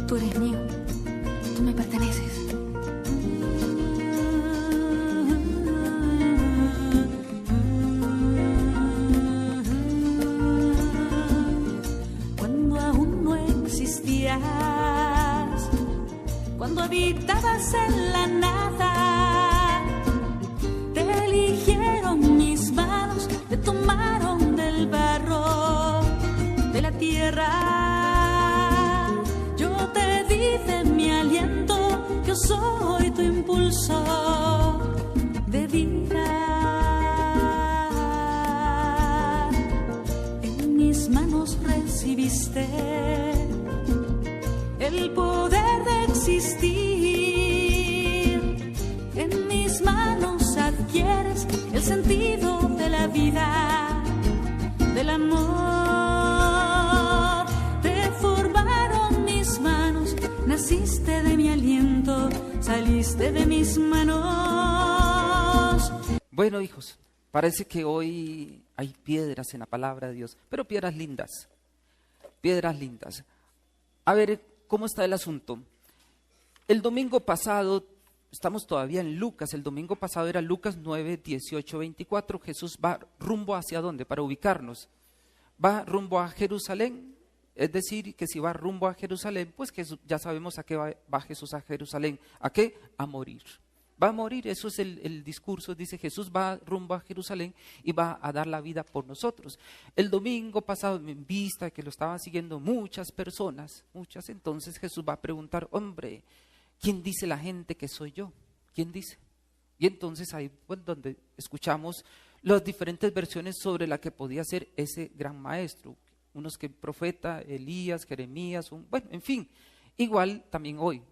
Tú eres mío, tú me perteneces. Cuando aún no existías, cuando habitabas en la nada, te eligieron mis manos, te tomaron del barro, de la tierra. Yo te di de mi aliento, yo soy tu impulso de vida. En mis manos recibiste el poder de existir. En mis manos adquieres el sentido de la vida, del amor. Te formaron mis manos, naciste de mi aliento, saliste de mis manos. Bueno, hijos, parece que hoy hay piedras en la palabra de Dios, pero piedras lindas. Piedras lindas. A ver, ¿cómo está el asunto? El domingo pasado, estamos todavía en Lucas, el domingo pasado era Lucas 9, 18, 24. Jesús va rumbo hacia dónde, para ubicarnos. Va rumbo a Jerusalén, es decir, que si va rumbo a Jerusalén, pues Jesús, ya sabemos a qué va Jesús a Jerusalén. ¿A qué? A morir. Va a morir, eso es el discurso, dice Jesús va rumbo a Jerusalén y va a dar la vida por nosotros. El domingo pasado, en vista de que lo estaban siguiendo muchas personas, entonces Jesús va a preguntar, hombre, ¿quién dice la gente que soy yo? ¿Quién dice? Y entonces ahí pues donde escuchamos las diferentes versiones sobre la que podía ser ese gran maestro. Unos que profeta, Elías, Jeremías, bueno, en fin. Igual también hoy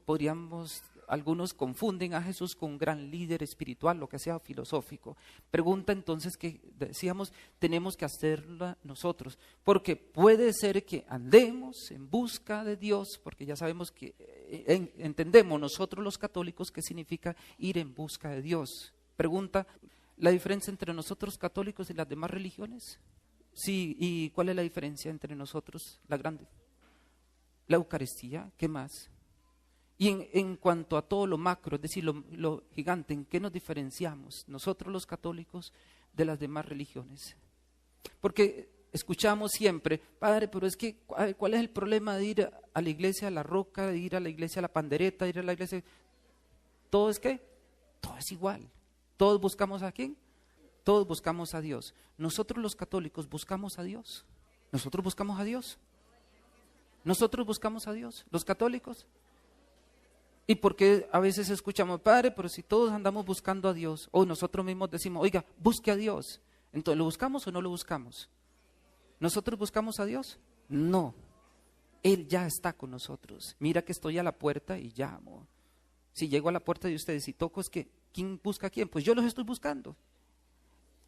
algunos confunden a Jesús con un gran líder espiritual, lo que sea filosófico. Pregunta entonces que decíamos, tenemos que hacerla nosotros, porque puede ser que andemos en busca de Dios, porque ya sabemos que entendemos nosotros los católicos qué significa ir en busca de Dios. Pregunta, ¿la diferencia entre nosotros católicos y las demás religiones? Sí, ¿y cuál es la diferencia entre nosotros? La grande. La Eucaristía, ¿qué más? Y en cuanto a todo lo macro, es decir, lo gigante, ¿en qué nos diferenciamos nosotros los católicos de las demás religiones? Porque escuchamos siempre, padre, pero es que, ¿cuál es el problema de ir a la iglesia a la Roca, de ir a la iglesia a la Pandereta, de ir a la iglesia? ¿Todo es qué? Todo es igual. ¿Todos buscamos a quién? Todos buscamos a Dios. Nosotros los católicos buscamos a Dios. Nosotros buscamos a Dios. Nosotros buscamos a Dios, los católicos. ¿Y por qué a veces escuchamos, padre, pero si todos andamos buscando a Dios, o nosotros mismos decimos, oiga, busque a Dios? Entonces, ¿lo buscamos o no lo buscamos? ¿Nosotros buscamos a Dios? No, Él ya está con nosotros. Mira que estoy a la puerta y llamo. Si llego a la puerta de ustedes y toco, es que, ¿quién busca a quién? Pues yo los estoy buscando.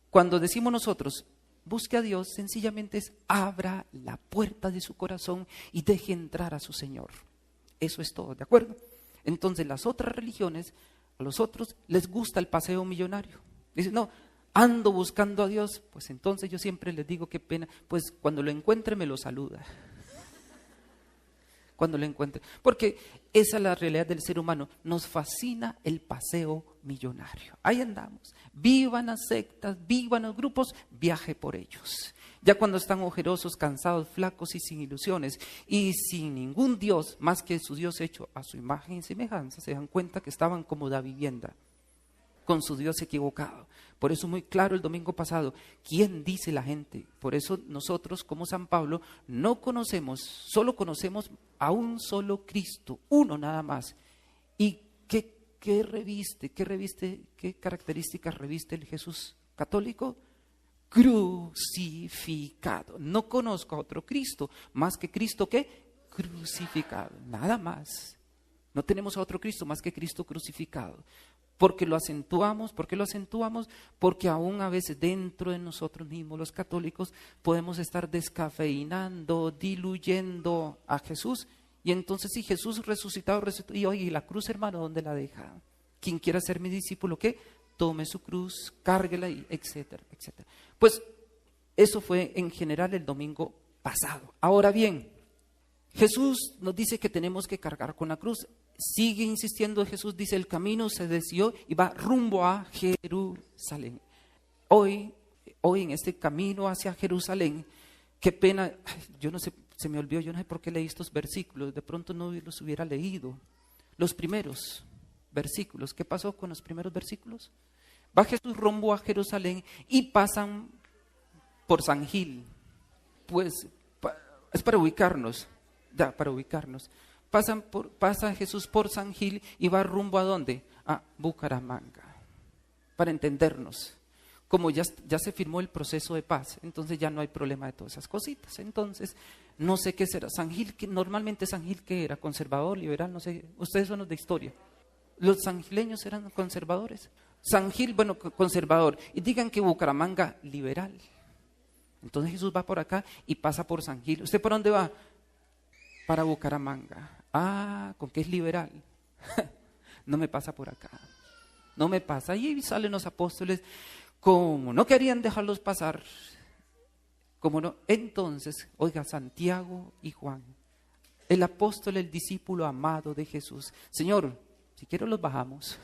Cuando decimos nosotros, busque a Dios, sencillamente es abra la puerta de su corazón y deje entrar a su Señor. Eso es todo, ¿de acuerdo? Entonces las otras religiones, a los otros les gusta el paseo millonario. Dicen, no, ando buscando a Dios. Pues entonces yo siempre les digo, qué pena, pues cuando lo encuentre me lo saluda. Cuando lo encuentre. Porque esa es la realidad del ser humano. Nos fascina el paseo millonario. Ahí andamos. Vivan las sectas, vivan los grupos, viaje por ellos. Ya cuando están ojerosos, cansados, flacos y sin ilusiones y sin ningún Dios más que su Dios hecho a su imagen y semejanza, se dan cuenta que estaban como da vivienda con su Dios equivocado. Por eso muy claro el domingo pasado, ¿quién dice la gente? Por eso nosotros como San Pablo no conocemos, solo conocemos a un solo Cristo, uno nada más. ¿Y qué características reviste el Jesús católico? Crucificado. No conozco a otro Cristo, más que Cristo ¿qué? Crucificado, nada más. No tenemos a otro Cristo más que Cristo crucificado. ¿Por qué lo acentuamos? Porque aún a veces dentro de nosotros mismos, los católicos, podemos estar descafeinando, diluyendo a Jesús. Y entonces si Jesús resucitado, y oye, ¿y la cruz, hermano, dónde la deja? Quien quiera ser mi discípulo, ¿qué? Tome su cruz, cárguela, y etcétera, etcétera. Pues eso fue en general el domingo pasado. Ahora bien, Jesús nos dice que tenemos que cargar con la cruz. Sigue insistiendo Jesús, dice, el camino se desvió y va rumbo a Jerusalén. Hoy en este camino hacia Jerusalén, qué pena, yo no sé, se me olvidó, yo no sé por qué leí estos versículos, de pronto no los hubiera leído. Los primeros versículos, ¿qué pasó con los primeros versículos? Va Jesús rumbo a Jerusalén y pasan por San Gil. Pues es para ubicarnos. Pasa Jesús por San Gil y va rumbo ¿a dónde? A Bucaramanga. Para entendernos. Como ya se firmó el proceso de paz, entonces ya no hay problema de todas esas cositas. Entonces, no sé qué será. San Gil, normalmente San Gil, ¿qué era? ¿Conservador, liberal? No sé. Ustedes son los de historia. Los sangileños eran conservadores. San Gil, bueno, conservador. Y digan que Bucaramanga, liberal. Entonces Jesús va por acá y pasa por San Gil. ¿Usted por dónde va? Para Bucaramanga. ¿Con qué es liberal? No me pasa por acá. No me pasa. Y ahí salen los apóstoles, como no querían dejarlos pasar, como no. Entonces, oiga, Santiago y Juan, el apóstol, el discípulo amado de Jesús. Señor, si quiero los bajamos.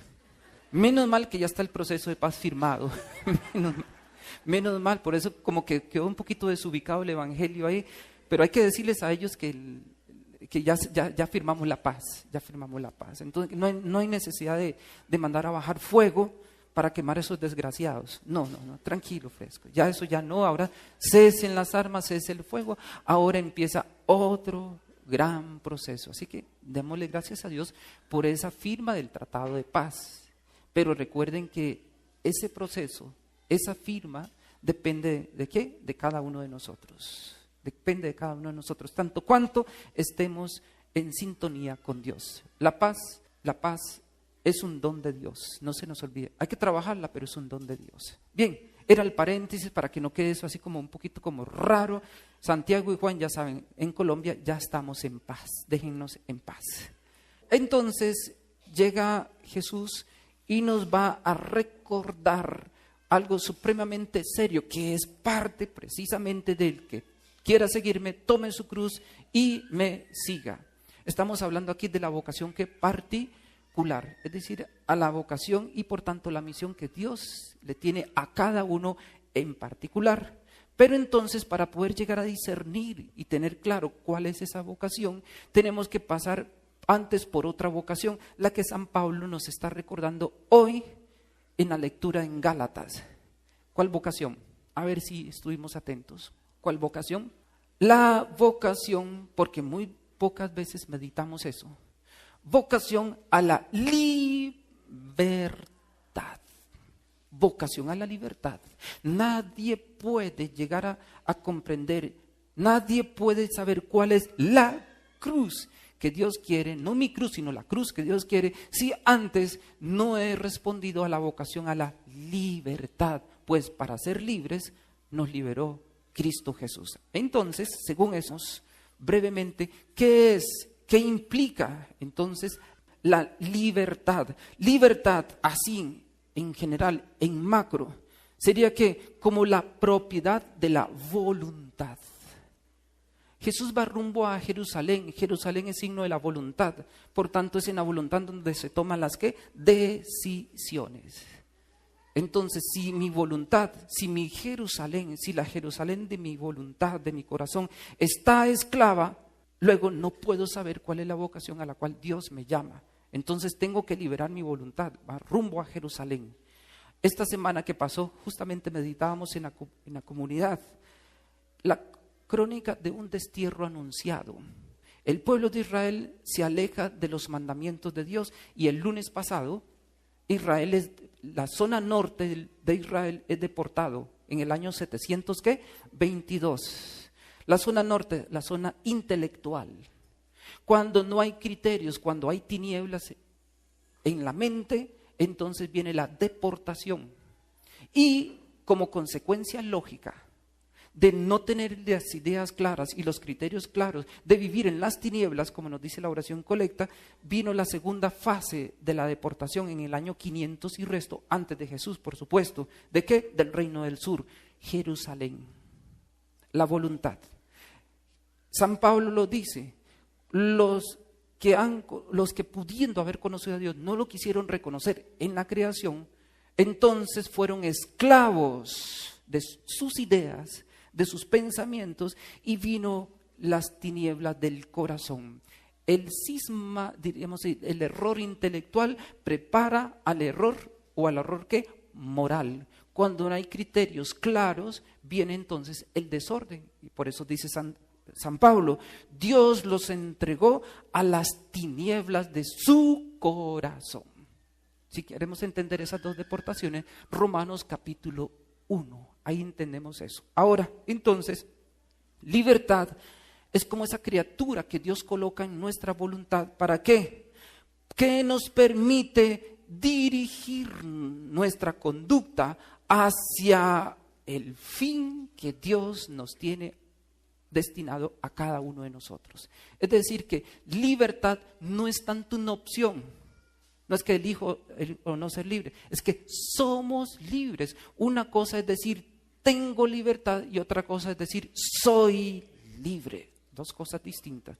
Menos mal que ya está el proceso de paz firmado. Menos mal, por eso como que quedó un poquito desubicado el evangelio ahí, pero hay que decirles a ellos que ya firmamos la paz, Entonces no hay necesidad de mandar a bajar fuego para quemar a esos desgraciados. No, tranquilo, fresco. Ya eso ya no, ahora cesen las armas, cese el fuego, ahora empieza otro gran proceso. Así que démosle gracias a Dios por esa firma del Tratado de Paz. Pero recuerden que ese proceso, esa firma, depende ¿de qué? De cada uno de nosotros. Depende de cada uno de nosotros, tanto cuanto estemos en sintonía con Dios. La paz es un don de Dios, no se nos olvide. Hay que trabajarla, pero es un don de Dios. Bien, era el paréntesis para que no quede eso así como un poquito como raro. Santiago y Juan, ya saben, en Colombia ya estamos en paz, déjennos en paz. Entonces llega Jesús y nos va a recordar algo supremamente serio, que es parte precisamente del que quiera seguirme, tome su cruz y me siga. Estamos hablando aquí de la vocación que particular, es decir, a la vocación y por tanto la misión que Dios le tiene a cada uno en particular. Pero entonces, para poder llegar a discernir y tener claro cuál es esa vocación, tenemos que pasar antes por otra vocación, la que San Pablo nos está recordando hoy en la lectura en Gálatas. ¿Cuál vocación? A ver si estuvimos atentos. ¿Cuál vocación? La vocación, porque muy pocas veces meditamos eso, vocación a la libertad. Vocación a la libertad. Nadie puede llegar a comprender, nadie puede saber cuál es la cruz que Dios quiere, no mi cruz, sino la cruz que Dios quiere, si antes no he respondido a la vocación a la libertad, pues para ser libres nos liberó Cristo Jesús. Entonces, según eso, brevemente, ¿qué es? ¿Qué implica entonces la libertad? Libertad, así en general, en macro, sería que como la propiedad de la voluntad. Jesús va rumbo a Jerusalén. Jerusalén es signo de la voluntad. Por tanto, es en la voluntad donde se toman las ¿qué? Decisiones. Entonces, si mi voluntad, si mi Jerusalén, si la Jerusalén de mi voluntad, de mi corazón, está esclava, luego no puedo saber cuál es la vocación a la cual Dios me llama. Entonces tengo que liberar mi voluntad, va rumbo a Jerusalén. Esta semana que pasó, justamente meditábamos en la comunidad la crónica de un destierro anunciado. El pueblo de Israel se aleja de los mandamientos de Dios y el lunes pasado, la zona norte de Israel es deportado en el año 722. La zona norte, la zona intelectual. Cuando no hay criterios, cuando hay tinieblas en la mente, entonces viene la deportación. Y como consecuencia lógica de no tener las ideas claras y los criterios claros, de vivir en las tinieblas, como nos dice la oración colecta, vino la segunda fase de la deportación en el año 500 y resto, antes de Jesús, por supuesto. ¿De qué? Del reino del sur, Jerusalén. La voluntad. San Pablo lo dice, los que pudiendo haber conocido a Dios no lo quisieron reconocer en la creación, entonces fueron esclavos de sus ideas, de sus pensamientos, y vino las tinieblas del corazón. El cisma, diríamos, el error intelectual prepara al error, o al error ¿qué? Moral. Cuando no hay criterios claros, viene entonces el desorden. Y por eso dice San Pablo, Dios los entregó a las tinieblas de su corazón. Si queremos entender esas dos deportaciones, Romanos capítulo 1, ahí entendemos eso. Ahora, entonces, libertad es como esa criatura que Dios coloca en nuestra voluntad. ¿Para qué? Que nos permite dirigir nuestra conducta hacia el fin que Dios nos tiene destinado a cada uno de nosotros. Es decir, que libertad no es tanto una opción, no es que elijo o no ser libre, es que somos libres. Una cosa es decir, tengo libertad, y otra cosa es decir, soy libre. Dos cosas distintas.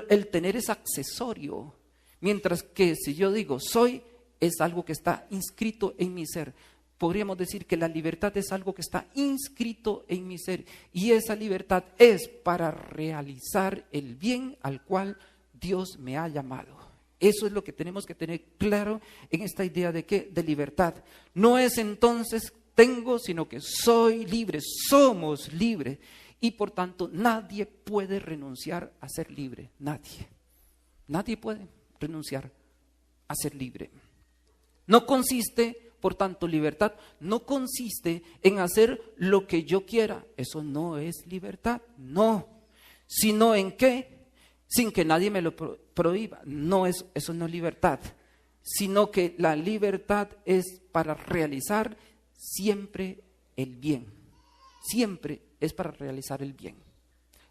El tener es accesorio, mientras que si yo digo soy, es algo que está inscrito en mi ser. Podríamos decir que la libertad es algo que está inscrito en mi ser, y esa libertad es para realizar el bien al cual Dios me ha llamado. Eso es lo que tenemos que tener claro en esta idea de ¿qué? De libertad. No es entonces tengo, sino que soy libre, somos libres, y por tanto nadie puede renunciar a ser libre, nadie puede renunciar a ser libre. No consiste, por tanto, libertad no consiste en hacer lo que yo quiera. Eso no es libertad, no. Sino en qué, sin que nadie me lo prohíba. No es, eso no es libertad. Sino que la libertad es para realizar siempre el bien. Siempre es para realizar el bien.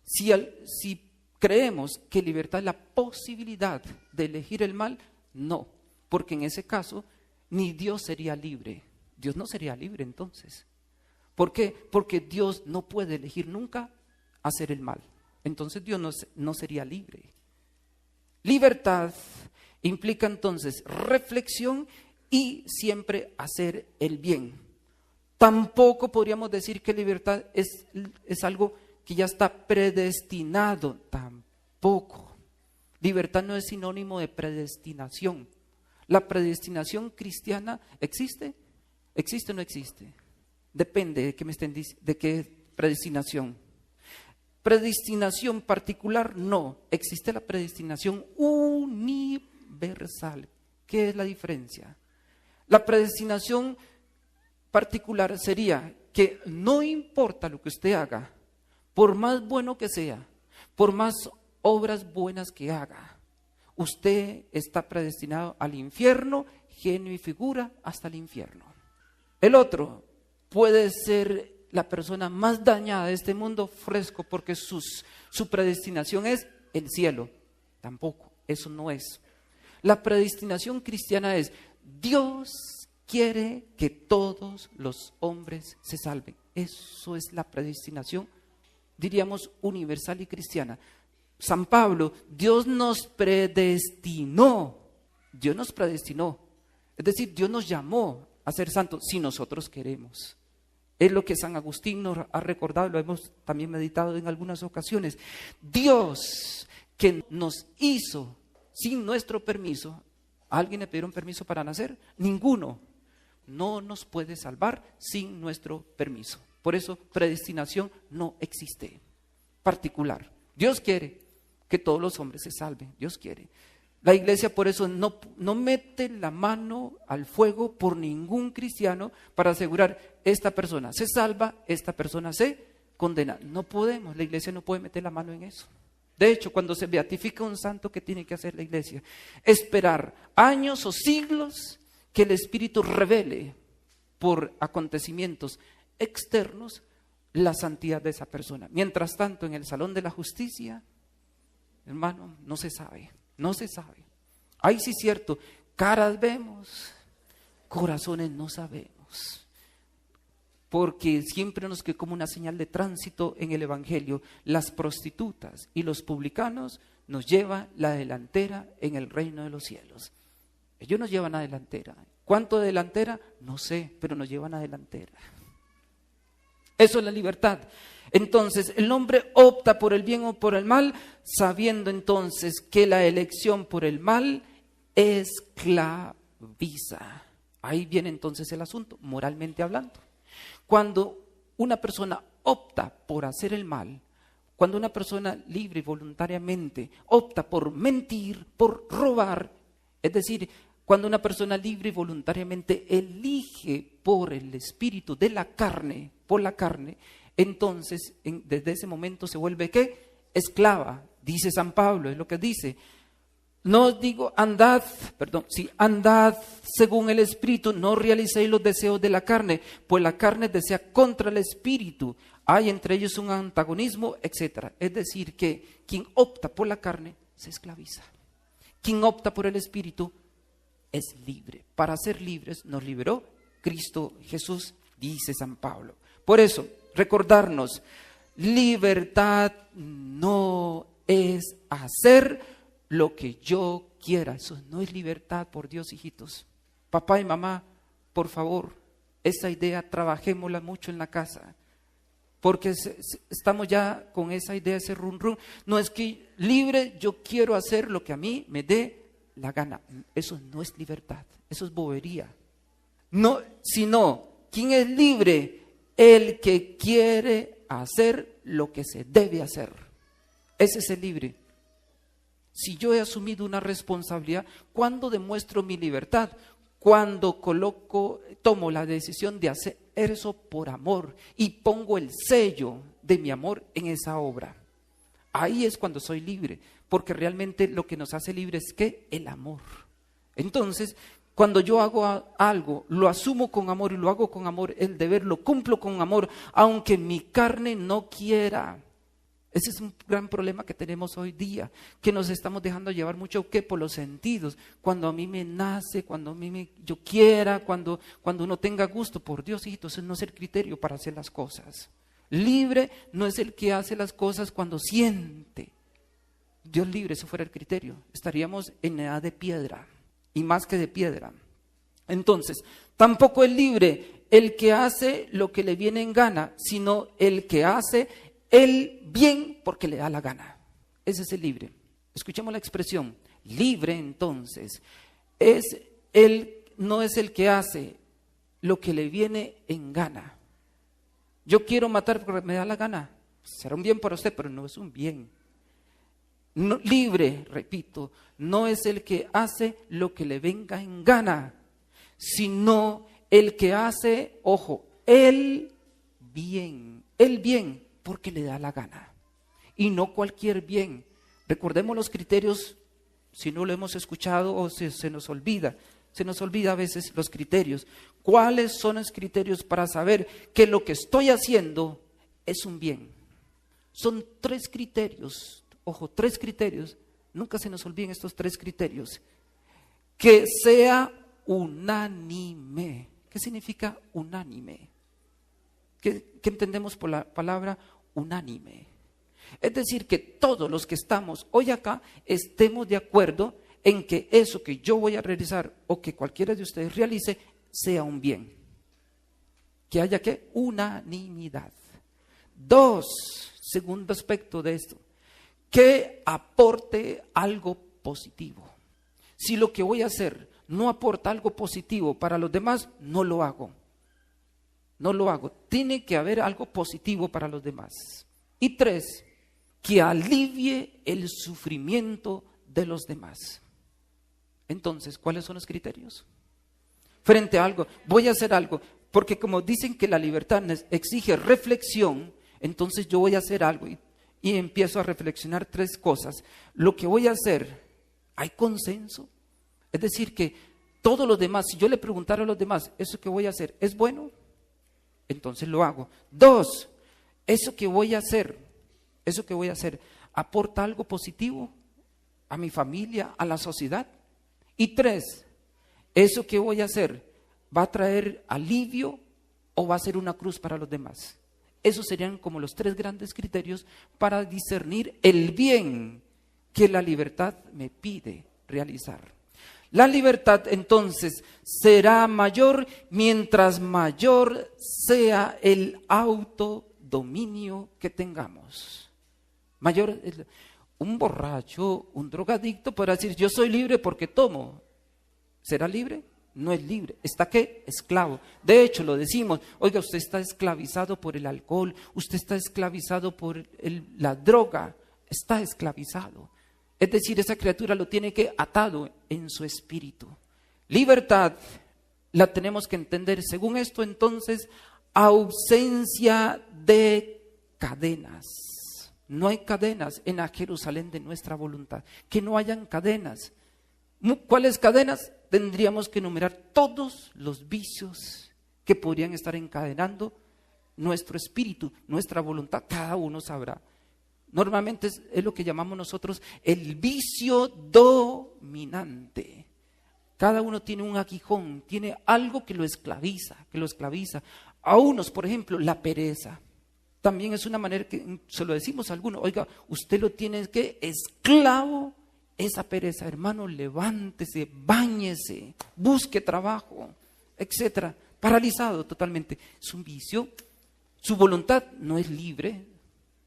Si creemos que libertad es la posibilidad de elegir el mal, no. Porque en ese caso ni Dios sería libre. Dios no sería libre entonces. ¿Por qué? Porque Dios no puede elegir nunca hacer el mal. Entonces Dios no sería libre. Libertad implica entonces reflexión y siempre hacer el bien. Tampoco podríamos decir que libertad es algo que ya está predestinado. Tampoco. Libertad no es sinónimo de predestinación. ¿La predestinación cristiana existe? ¿Existe o no existe? Depende de qué me estén diciendo, de qué predestinación. Predestinación particular, no. Existe la predestinación universal. ¿Qué es la diferencia? La predestinación particular sería que no importa lo que usted haga, por más bueno que sea, por más obras buenas que haga, usted está predestinado al infierno, genio y figura hasta el infierno. El otro puede ser la persona más dañada de este mundo fresco porque su predestinación es el cielo. Tampoco, eso no es. La predestinación cristiana es Dios quiere que todos los hombres se salven. Eso es la predestinación, diríamos, universal y cristiana. San Pablo, Dios nos predestinó. Dios nos predestinó. Es decir, Dios nos llamó a ser santos si nosotros queremos. Es lo que San Agustín nos ha recordado, lo hemos también meditado en algunas ocasiones. Dios que nos hizo sin nuestro permiso. ¿A alguien le pidieron permiso para nacer? Ninguno. No nos puede salvar sin nuestro permiso. Por eso predestinación no existe particular. Dios quiere que todos los hombres se salven. Dios quiere. La iglesia por eso no mete la mano al fuego por ningún cristiano para asegurar esta persona se salva, esta persona se condena. No podemos, la iglesia no puede meter la mano en eso. De hecho, cuando se beatifica un santo, ¿qué tiene que hacer la iglesia? Esperar años o siglos que el Espíritu revele por acontecimientos externos la santidad de esa persona. Mientras tanto, en el salón de la justicia, hermano, no se sabe. No se sabe. Ahí sí es cierto, caras vemos, corazones no sabemos. porque siempre nos quedó como una señal de tránsito en el Evangelio. Las prostitutas y los publicanos nos llevan la delantera en el reino de los cielos. Ellos nos llevan a delantera. ¿Cuánto de delantera? No sé, pero nos llevan a delantera. Eso es la libertad. Entonces, el hombre opta por el bien o por el mal, sabiendo entonces que la elección por el mal esclaviza. Ahí viene entonces el asunto, moralmente hablando. Cuando una persona opta por hacer el mal, cuando una persona libre y voluntariamente opta por mentir, por robar, es decir, cuando una persona libre y voluntariamente elige por el espíritu de la carne, por la carne, entonces desde ese momento se vuelve ¿qué? Esclava, dice San Pablo, es lo que dice. No os digo andad según el espíritu, no realicéis los deseos de la carne, pues la carne desea contra el espíritu, hay entre ellos un antagonismo, etc. Es decir, que quien opta por la carne se esclaviza. Quien opta por el espíritu es libre. Para ser libres nos liberó Cristo Jesús, dice San Pablo. Por eso, recordarnos, libertad no es hacer lo que yo quiera. Eso no es libertad, por Dios, hijitos. Papá y mamá, por favor, esa idea trabajémosla mucho en la casa, porque estamos ya con esa idea, ese run. No es que libre, yo quiero hacer lo que a mí me dé la gana. Eso no es libertad, eso es bobería. No, sino, ¿quién es libre? El que quiere hacer lo que se debe hacer. Ese es el libre. Si yo he asumido una responsabilidad, ¿cuándo demuestro mi libertad? Cuando tomo la decisión de hacer eso por amor y pongo el sello de mi amor en esa obra. Ahí es cuando soy libre, porque realmente lo que nos hace libres es ¿qué? El amor. Entonces, cuando yo hago algo, lo asumo con amor y lo hago con amor, el deber lo cumplo con amor, aunque mi carne no quiera. Ese es un gran problema que tenemos hoy día, que nos estamos dejando llevar mucho ¿qué? Por los sentidos. Cuando a mí me nace, cuando a mí yo quiera, cuando uno tenga gusto, por Dios, hijitos, ese no es el criterio para hacer las cosas. Libre no es el que hace las cosas cuando siente. Dios libre, eso fuera el criterio, estaríamos en edad de piedra, y más que de piedra. Entonces, tampoco es libre el que hace lo que le viene en gana, sino el que hace el bien porque le da la gana. Ese es el libre. Escuchemos la expresión. Libre, entonces, no es el que hace lo que le viene en gana. Yo quiero matar porque me da la gana. Será un bien para usted, pero no es un bien. No, libre, repito, no es el que hace lo que le venga en gana, sino el que hace, ojo, el bien porque le da la gana. Y no cualquier bien. Recordemos los criterios, si no lo hemos escuchado o se nos olvida a veces los criterios. ¿Cuáles son los criterios para saber que lo que estoy haciendo es un bien? Son 3 criterios. Ojo, 3 criterios, nunca se nos olviden estos 3 criterios. Que sea unánime. ¿Qué significa unánime? ¿Qué entendemos por la palabra unánime? Es decir, que todos los que estamos hoy acá estemos de acuerdo en que eso que yo voy a realizar o que cualquiera de ustedes realice sea un bien. Que haya ¿qué? Unanimidad. 2, segundo aspecto de esto, que aporte algo positivo. Si lo que voy a hacer no aporta algo positivo para los demás, no lo hago. No lo hago. Tiene que haber algo positivo para los demás. Y 3, que alivie el sufrimiento de los demás. Entonces, ¿cuáles son los criterios? Frente a algo, voy a hacer algo, porque como dicen que la libertad exige reflexión, entonces yo voy a hacer algo y empiezo a reflexionar 3 cosas. Lo que voy a hacer, ¿hay consenso? Es decir, que todos los demás, si yo le preguntara a los demás, ¿eso que voy a hacer es bueno? Entonces lo hago. 2, eso que voy a hacer, ¿aporta algo positivo a mi familia, a la sociedad? Y 3, eso que voy a hacer, ¿va a traer alivio o va a ser una cruz para los demás. Esos serían como los 3 grandes criterios para discernir el bien que la libertad me pide realizar. La libertad entonces será mayor mientras mayor sea el autodominio que tengamos. Mayor, un borracho, un drogadicto podrá decir, yo soy libre porque tomo. ¿Será libre? No es libre. ¿Está qué? Esclavo. De hecho, lo decimos, oiga, usted está esclavizado por el alcohol, usted está esclavizado por la droga, está esclavizado. Es decir, esa criatura lo tiene que atado en su espíritu. Libertad la tenemos que entender, según esto entonces, ausencia de cadenas. No hay cadenas en la Jerusalén de nuestra voluntad, que no hayan cadenas. ¿Cuáles cadenas? Tendríamos que enumerar todos los vicios que podrían estar encadenando nuestro espíritu, nuestra voluntad, cada uno sabrá. Normalmente es lo que llamamos nosotros el vicio dominante. Cada uno tiene un aguijón, tiene algo que lo esclaviza, A unos, por ejemplo, la pereza. También es una manera que se lo decimos a algunos, oiga, usted lo tiene que esclavo esa pereza, hermano, levántese, báñese, busque trabajo, etcétera. Paralizado totalmente. Es un vicio. Su voluntad no es libre.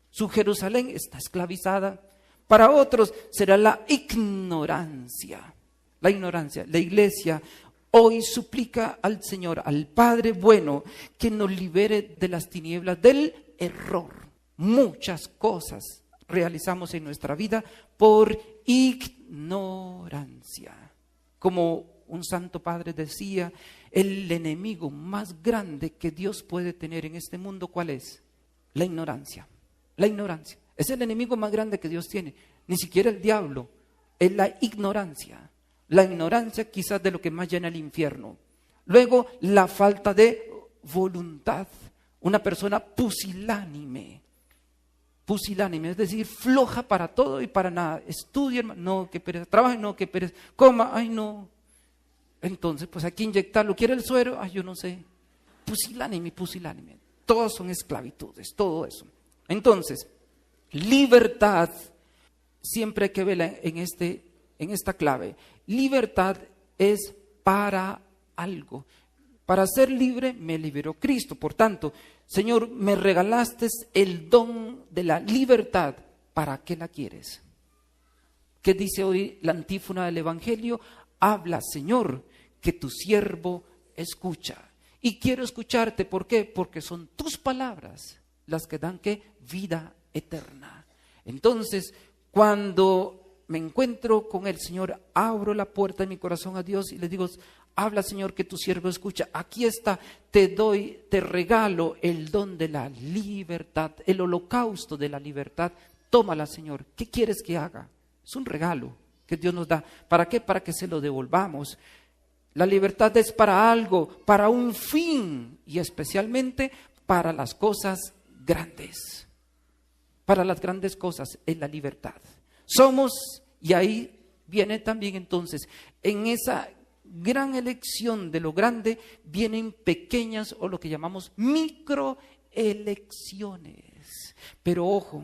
Su Jerusalén está esclavizada. Para otros será la ignorancia. La ignorancia. La iglesia hoy suplica al Señor, al Padre bueno, que nos libere de las tinieblas del error. Muchas cosas realizamos en nuestra vida por ignorancia. Como un santo padre decía, el enemigo más grande que Dios puede tener en este mundo, ¿cuál es? La ignorancia. La ignorancia. Es el enemigo más grande que Dios tiene. Ni siquiera el diablo. Es la ignorancia. La ignorancia quizás de lo que más llena el infierno. Luego, la falta de voluntad. Una persona pusilánime, es decir, floja para todo y para nada. Estudia, no, que pereza. Trabaja, no, que pereza. Coma, ay, no. Entonces, pues hay que inyectarlo. ¿Quiere el suero? Ay, yo no sé. Pusilánime. Todos son esclavitudes, todo eso. Entonces, libertad, siempre hay que verla en esta clave. Libertad es para algo. Para ser libre me liberó Cristo. Por tanto, Señor, me regalaste el don de la libertad. ¿Para qué la quieres? ¿Qué dice hoy la antífona del Evangelio? Habla, Señor, que tu siervo escucha. Y quiero escucharte, ¿por qué? Porque son tus palabras las que dan, ¿qué? Vida eterna. Entonces, cuando me encuentro con el Señor, abro la puerta de mi corazón a Dios y le digo, habla, Señor, que tu siervo escucha. Aquí está, te regalo el don de la libertad, el holocausto de la libertad. Tómala, Señor. ¿Qué quieres que haga? Es un regalo que Dios nos da. ¿Para qué? Para que se lo devolvamos. La libertad es para algo, para un fin, y especialmente para las cosas grandes. Para las grandes cosas es la libertad. Somos, y ahí viene también entonces, en esa gran elección de lo grande, vienen pequeñas o lo que llamamos microelecciones. Pero ojo,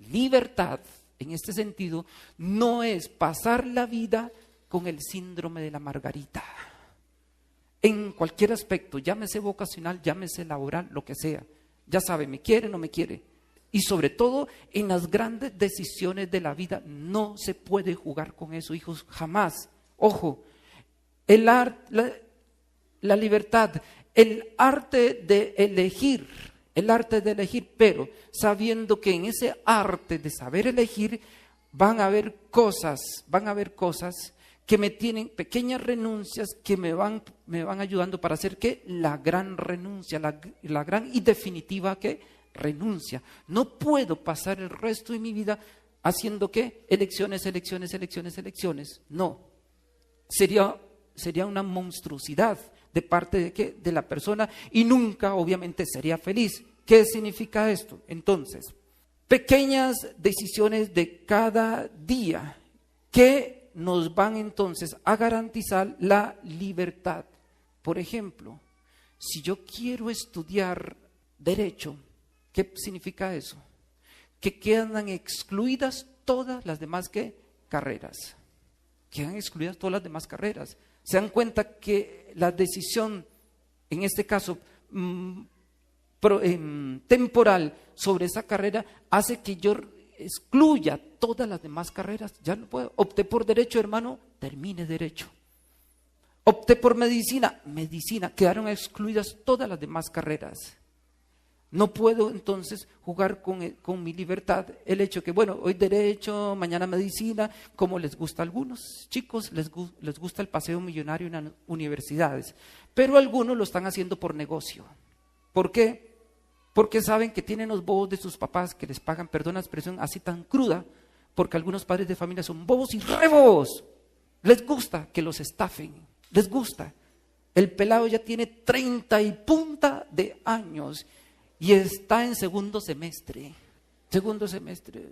libertad en este sentido no es pasar la vida con el síndrome de la margarita. En cualquier aspecto, llámese vocacional, llámese laboral, lo que sea. Ya sabe, me quiere, no me quiere. Y sobre todo en las grandes decisiones de la vida no se puede jugar con eso, hijos, jamás. Ojo, la libertad, el arte de elegir, pero sabiendo que en ese arte de saber elegir van a haber cosas que me tienen, pequeñas renuncias que me van ayudando para hacer que la gran renuncia, la gran y definitiva que renuncia. No puedo pasar el resto de mi vida haciendo ¿qué? Elecciones. No. Sería una monstruosidad de parte de ¿qué? De la persona y nunca obviamente sería feliz. ¿Qué significa esto? Entonces, pequeñas decisiones de cada día que nos van entonces a garantizar la libertad. Por ejemplo, si yo quiero estudiar derecho, ¿qué significa eso? Que quedan excluidas todas las demás carreras. Quedan excluidas todas las demás carreras. Se dan cuenta que la decisión, en este caso temporal, sobre esa carrera, hace que yo excluya todas las demás carreras. Ya no puedo. Opté por derecho, hermano, termine derecho. Opté por medicina, quedaron excluidas todas las demás carreras. No puedo entonces jugar con mi libertad el hecho que, bueno, hoy derecho, mañana medicina, como les gusta a algunos chicos, les gusta el paseo millonario en las universidades, pero algunos lo están haciendo por negocio. ¿Por qué? Porque saben que tienen los bobos de sus papás que les pagan, perdón la expresión así tan cruda, porque algunos padres de familia son bobos y rebobos. Les gusta que los estafen, les gusta. El pelado ya tiene 30 y punta de años y está en segundo semestre.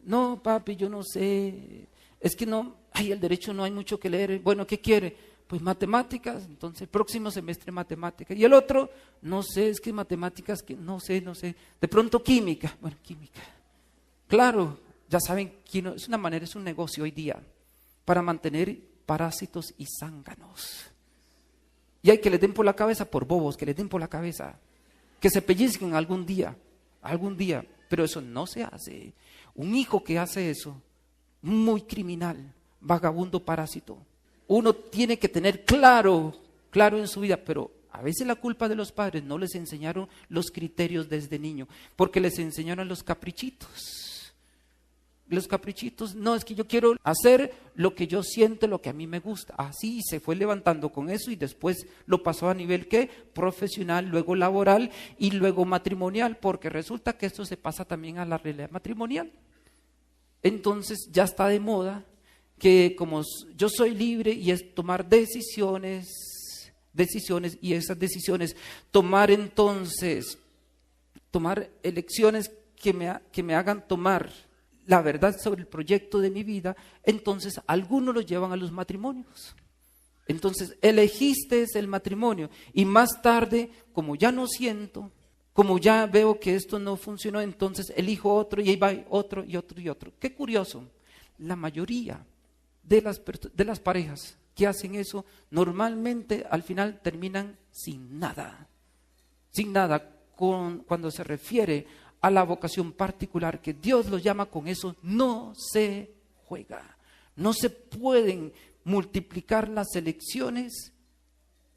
No, papi, yo no sé. Es que no, el derecho no hay mucho que leer. Bueno, ¿qué quiere? Pues matemáticas. Entonces, próximo semestre matemáticas. Y el otro, no sé, es que matemáticas, que no sé. De pronto química. Bueno, química. Claro, ya saben, es un negocio hoy día para mantener parásitos y zánganos. Y hay que les den por la cabeza por bobos, que les den por la cabeza. Que se pellizquen algún día, pero eso no se hace. Un hijo que hace eso, muy criminal, vagabundo, parásito. Uno tiene que tener claro en su vida, pero a veces la culpa de los padres, no les enseñaron los criterios desde niño, porque les enseñaron los caprichitos. Los caprichitos, no, es que yo quiero hacer lo que yo siento, lo que a mí me gusta. Así se fue levantando con eso y después lo pasó a nivel profesional, luego laboral y luego matrimonial, porque resulta que esto se pasa también a la realidad matrimonial. Entonces ya está de moda que como yo soy libre y es tomar decisiones y esas decisiones, tomar elecciones que me hagan tomar la verdad sobre el proyecto de mi vida, entonces algunos lo llevan a los matrimonios. Entonces elegiste el matrimonio y más tarde, como ya no siento, como ya veo que esto no funcionó, entonces elijo otro y ahí va otro y otro y otro. Qué curioso, la mayoría de las parejas que hacen eso normalmente al final terminan sin nada cuando se refiere a la vocación particular que Dios los llama. Con eso no se juega. No se pueden multiplicar las elecciones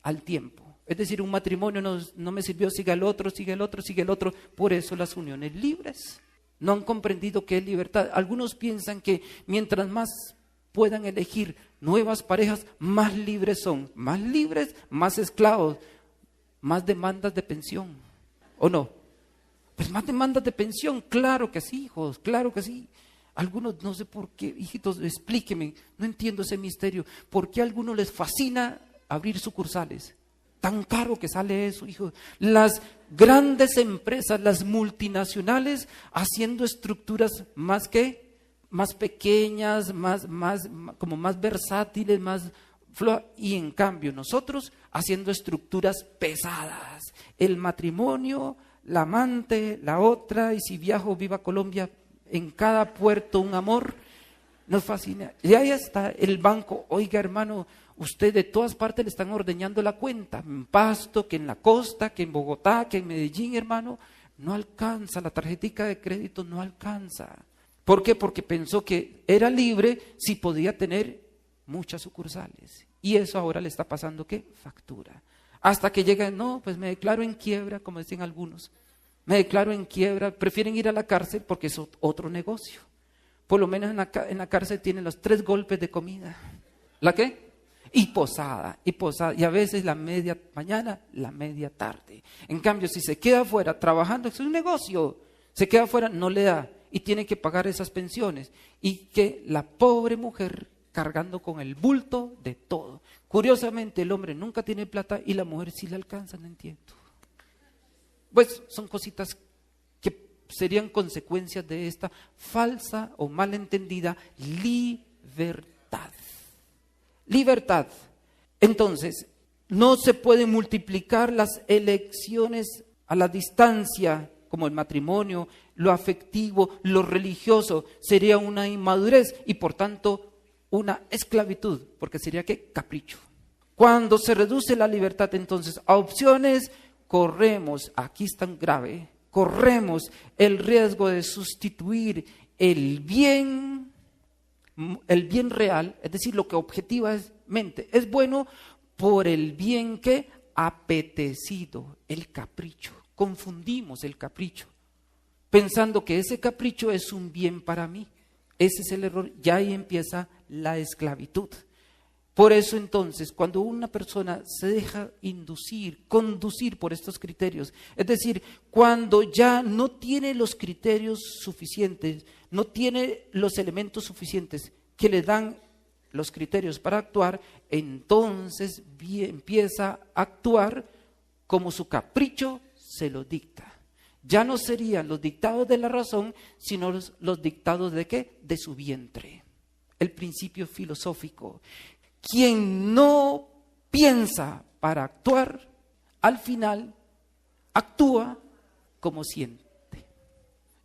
al tiempo. Es decir, un matrimonio no me sirvió, sigue el otro. Por eso las uniones libres. No han comprendido qué es libertad. Algunos piensan que mientras más puedan elegir nuevas parejas, más libres son. Más libres, más esclavos, más demandas de pensión. ¿O no? Pues más demandas de pensión, claro que sí, hijos, claro que sí. Algunos, no sé por qué, hijitos, explíquenme, no entiendo ese misterio. ¿Por qué a algunos les fascina abrir sucursales? Tan caro que sale eso, hijos. Las grandes empresas, las multinacionales, haciendo estructuras más pequeñas, como más versátiles, más flojas. Y en cambio nosotros haciendo estructuras pesadas. El matrimonio, la amante, la otra, y si viajo, viva Colombia, en cada puerto un amor, nos fascina. Y ahí está el banco. Oiga, hermano, usted de todas partes le están ordeñando la cuenta, en Pasto, que en la costa, que en Bogotá, que en Medellín, hermano, no alcanza, la tarjetica de crédito no alcanza. ¿Por qué? Porque pensó que era libre si podía tener muchas sucursales. Y eso ahora le está pasando, ¿qué? Factura. Hasta que llegan, no, pues me declaro en quiebra, como dicen algunos. Me declaro en quiebra, prefieren ir a la cárcel porque es otro negocio. Por lo menos en la cárcel tienen los 3 golpes de comida. ¿La qué? Y posada. Y a veces la media mañana, la media tarde. En cambio, si se queda afuera trabajando, es un negocio. Se queda afuera, no le da y tiene que pagar esas pensiones. Y que la pobre mujer cargando con el bulto de todo. Curiosamente, el hombre nunca tiene plata y la mujer sí le alcanza, no entiendo. Pues son cositas que serían consecuencias de esta falsa o malentendida libertad. Libertad. Entonces, No se pueden multiplicar las elecciones a la distancia, como el matrimonio, lo afectivo, lo religioso. Sería una inmadurez y por tanto una esclavitud, porque sería ¿qué? Capricho. Cuando se reduce la libertad entonces a opciones, corremos, aquí es tan grave, corremos el riesgo de sustituir el bien real, es decir, lo que objetivamente es bueno, por el bien que apetecido, el capricho. Confundimos el capricho, pensando que ese capricho es un bien para mí. Ese es el error, ya ahí empieza la esclavitud. Por eso entonces, cuando una persona se deja conducir por estos criterios, es decir, cuando ya no tiene los criterios suficientes, no tiene los elementos suficientes que le dan los criterios para actuar, entonces empieza a actuar como su capricho se lo dicta. Ya no serían los dictados de la razón, sino los dictados ¿de qué? De su vientre. El principio filosófico. Quien no piensa para actuar, al final actúa como siente.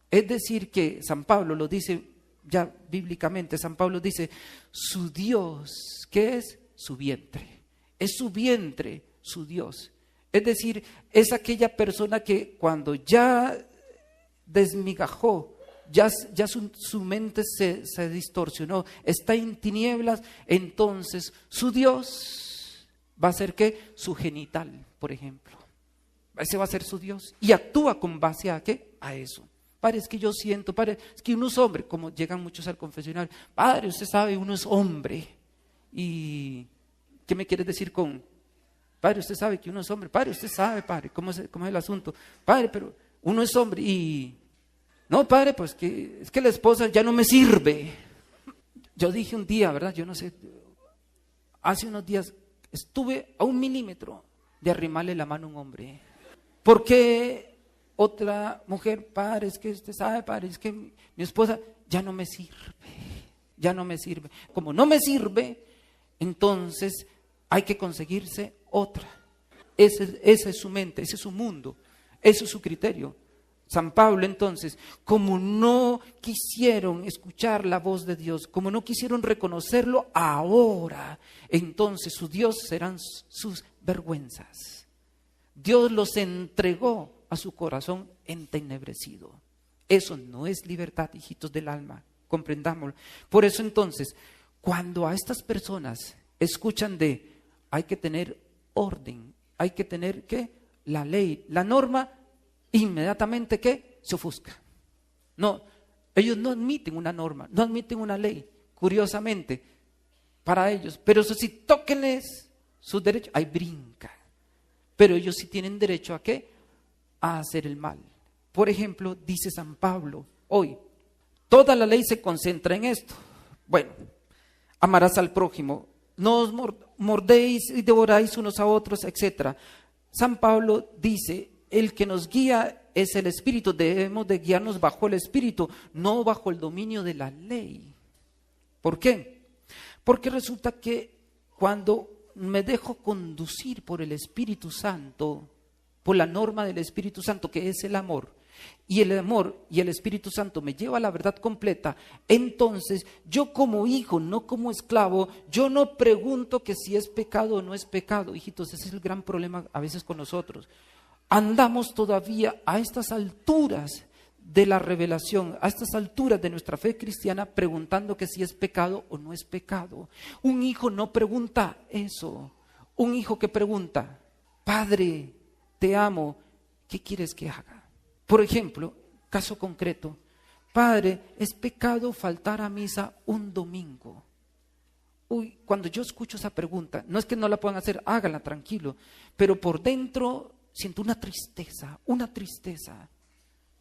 Es decir que San Pablo lo dice ya bíblicamente, San Pablo dice, su Dios, ¿qué es? Su vientre. Es su vientre, su Dios. Es decir, es aquella persona que cuando ya desmigajó, ya su mente se distorsionó, está en tinieblas, entonces su Dios va a ser ¿qué? Su genital, por ejemplo. Ese va a ser su Dios. Y actúa con base a ¿qué? A eso. Padre, es que yo siento, Padre, es que uno es hombre, como llegan muchos al confesionario. Padre, usted sabe, uno es hombre. ¿Y qué me quieres decir con? Padre, usted sabe que uno es hombre. Padre, usted sabe, Padre, cómo es el asunto. Padre, pero uno es hombre y... No, Padre, pues que es que la esposa ya no me sirve. Yo dije un día, ¿verdad? Yo no sé, hace unos días estuve a 1 milímetro de arrimarle la mano a un hombre. ¿Por qué otra mujer? Padre, es que usted sabe, Padre, es que mi esposa ya no me sirve. Ya no me sirve. Como no me sirve, entonces hay que conseguirse otra. Esa es su mente, ese es su mundo, ese es su criterio. San Pablo entonces, como no quisieron escuchar la voz de Dios, como no quisieron reconocerlo ahora, entonces su Dios serán sus vergüenzas. Dios los entregó a su corazón entenebrecido. Eso no es libertad, hijitos del alma, comprendámoslo. Por eso entonces, cuando a estas personas escuchan hay que tener orden, hay que tener ¿qué? La ley, la norma, inmediatamente ¿qué? Se ofusca. No, ellos no admiten una norma, no admiten una ley, curiosamente, para ellos. Pero eso sí, tóquenles sus derechos, ahí brinca. Pero ellos sí tienen derecho ¿a qué? A hacer el mal. Por ejemplo, dice San Pablo hoy, toda la ley se concentra en esto. Bueno, amarás al prójimo, no os mordéis y devoráis unos a otros, etc. San Pablo dice, el que nos guía es el Espíritu, debemos de guiarnos bajo el Espíritu, no bajo el dominio de la ley. ¿Por qué? Porque resulta que cuando me dejo conducir por el Espíritu Santo, por la norma del Espíritu Santo, que es el amor, y el amor y el Espíritu Santo me lleva a la verdad completa, entonces yo como hijo, no como esclavo, yo no pregunto que si es pecado o no es pecado. Hijitos, ese es el gran problema a veces con nosotros. Andamos todavía a estas alturas de la revelación, a estas alturas de nuestra fe cristiana, preguntando que si es pecado o no es pecado. Un hijo no pregunta eso. Un hijo que pregunta, Padre, te amo, ¿qué quieres que haga? Por ejemplo, caso concreto, Padre, ¿es pecado faltar a misa un domingo? Uy, cuando yo escucho esa pregunta, no es que no la puedan hacer, háganla tranquilo, pero por dentro siento una tristeza, una tristeza.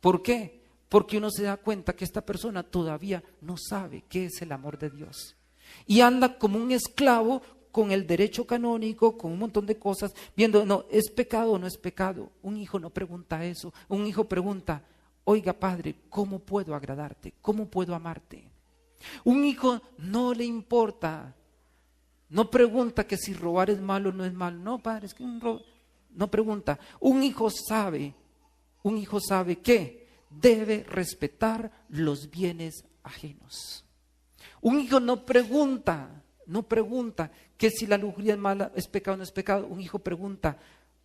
¿Por qué? Porque uno se da cuenta que esta persona todavía no sabe qué es el amor de Dios. Y anda como un esclavo con el derecho canónico, con un montón de cosas, viendo, no, ¿es pecado o no es pecado? Un hijo no pregunta eso. Un hijo pregunta, oiga, Padre, ¿cómo puedo agradarte? ¿Cómo puedo amarte? Un hijo no le importa No pregunta que si robar es malo o no es malo. No, padre, es que no pregunta. Un hijo sabe que debe respetar los bienes ajenos. Un hijo no pregunta que si la lujuria es mala, es pecado o no es pecado. Un hijo pregunta,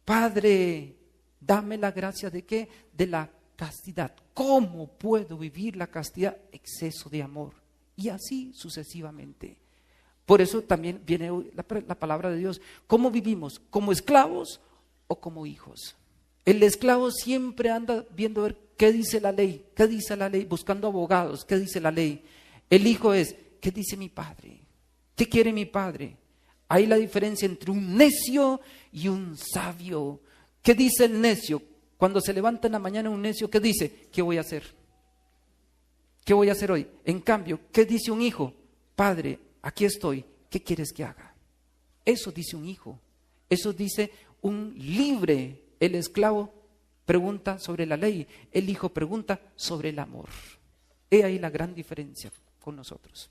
Padre, dame la gracia ¿de qué? De la castidad. ¿Cómo puedo vivir la castidad? Exceso de amor. Y así sucesivamente. Por eso también viene la palabra de Dios. ¿Cómo vivimos? ¿Como esclavos o como hijos? El esclavo siempre anda viendo a ver qué dice la ley, buscando abogados, qué dice la ley. El hijo es, ¿qué dice mi padre? ¿Qué quiere mi padre? Hay la diferencia entre un necio y un sabio. ¿Qué dice el necio? Cuando se levanta en la mañana un necio, ¿qué dice? ¿Qué voy a hacer? ¿Qué voy a hacer hoy? En cambio, ¿qué dice un hijo? Padre, aquí estoy, ¿qué quieres que haga? Eso dice un hijo, eso dice un libre. El esclavo pregunta sobre la ley, el hijo pregunta sobre el amor. He ahí la gran diferencia con nosotros.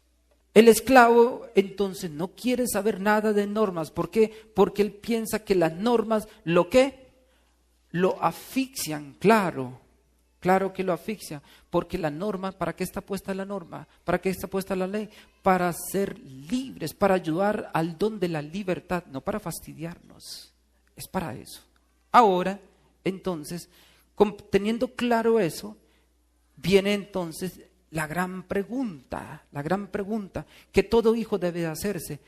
El esclavo entonces no quiere saber nada de normas. ¿Por qué? Porque él piensa que las normas, ¿lo qué? Lo asfixian, claro que lo asfixia, porque la norma, ¿para qué está puesta la norma? ¿Para qué está puesta la ley? Para ser libres, para ayudar al don de la libertad, no para fastidiarnos, es para eso. Ahora, entonces, teniendo claro eso, viene entonces la gran pregunta que todo hijo debe hacerse.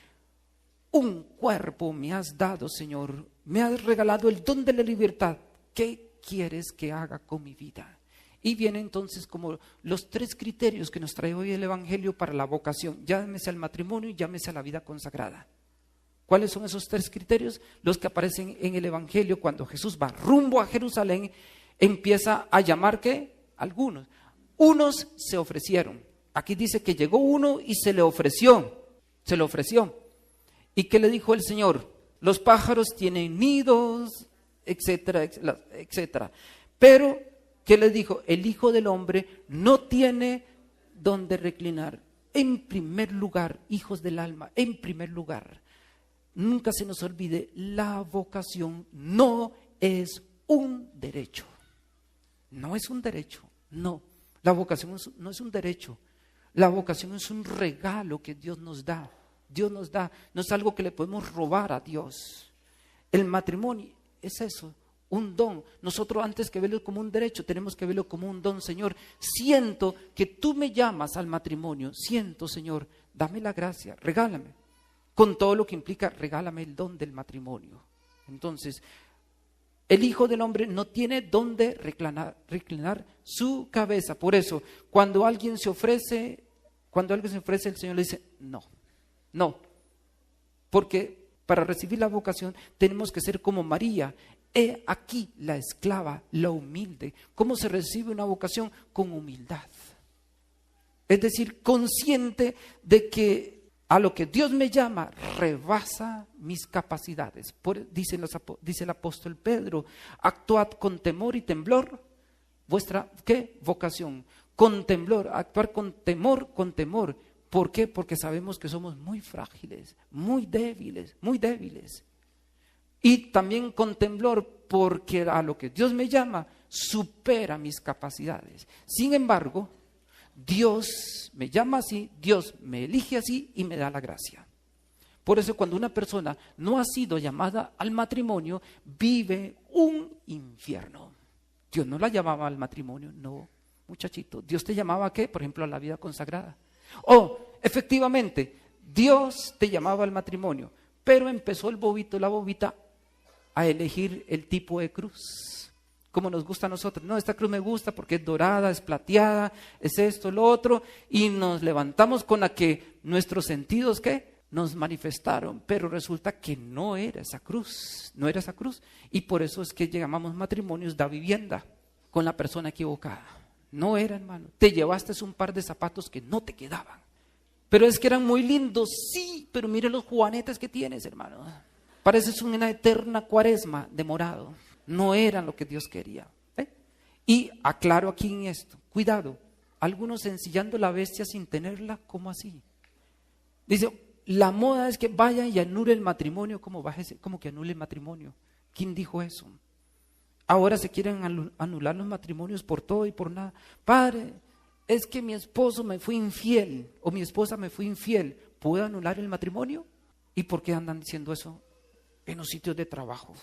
Un cuerpo me has dado, Señor, me has regalado el don de la libertad, ¿qué quieres que haga con mi vida? Y viene entonces como los 3 criterios que nos trae hoy el Evangelio para la vocación, llámese al matrimonio y llámese a la vida consagrada. ¿Cuáles son esos 3 criterios? Los que aparecen en el Evangelio cuando Jesús va rumbo a Jerusalén, empieza a llamar ¿qué? Algunos. Unos se ofrecieron. Aquí dice que llegó uno y se le ofreció. ¿Y qué le dijo el Señor? Los pájaros tienen nidos, etcétera, etcétera. Pero, ¿qué le dijo? El Hijo del Hombre no tiene donde reclinar. En primer lugar, hijos del alma, en primer lugar, nunca se nos olvide, la vocación no es un derecho. No es un derecho, no. La vocación no es un derecho. La vocación es un regalo que Dios nos da. No es algo que le podemos robar a Dios. El matrimonio es eso, un don. Nosotros antes que verlo como un derecho, tenemos que verlo como un don. Señor, siento que tú me llamas al matrimonio. Siento, Señor, dame la gracia, regálame. Con todo lo que implica, regálame el don del matrimonio. Entonces, el Hijo del Hombre no tiene dónde reclinar su cabeza. Por eso, cuando alguien se ofrece, el Señor le dice, no. Porque para recibir la vocación tenemos que ser como María. He aquí la esclava, la humilde. ¿Cómo se recibe una vocación? Con humildad. Es decir, consciente de que a lo que Dios me llama rebasa mis capacidades. Dice el apóstol Pedro, actuad con temor y temblor vuestra ¿qué? Vocación. Con temblor, actuar con temor. ¿Por qué? Porque sabemos que somos muy frágiles, muy débiles. Y también con temblor porque a lo que Dios me llama supera mis capacidades. Sin embargo, Dios me llama así, Dios me elige así y me da la gracia. Por eso cuando una persona no ha sido llamada al matrimonio, vive un infierno. Dios no la llamaba al matrimonio, no, muchachito. Dios te llamaba ¿a qué? Por ejemplo, a la vida consagrada. Efectivamente, Dios te llamaba al matrimonio, pero empezó la bobita, a elegir el tipo de cruz. Como nos gusta a nosotros. No, esta cruz me gusta porque es dorada, es plateada, es esto, lo otro. Y nos levantamos con la que nuestros sentidos, ¿qué? Nos manifestaron. Pero resulta que no era esa cruz. Y por eso es que llamamos matrimonios da vivienda con la persona equivocada. No era, hermano. Te llevaste un par de zapatos que no te quedaban. Pero es que eran muy lindos, sí, pero mire los juanetes que tienes, hermano. Pareces una eterna cuaresma de morado. No eran lo que Dios quería. Y aclaro aquí en esto, cuidado, algunos ensillando la bestia sin tenerla, ¿cómo así? Dice, la moda es que vayan y anule el matrimonio. ¿Cómo que anule el matrimonio? ¿Quién dijo eso? Ahora se quieren anular los matrimonios por todo y por nada. Padre, es que mi esposo me fue infiel o mi esposa me fue infiel. ¿Puedo anular el matrimonio? ¿Y por qué andan diciendo eso en los sitios de trabajo?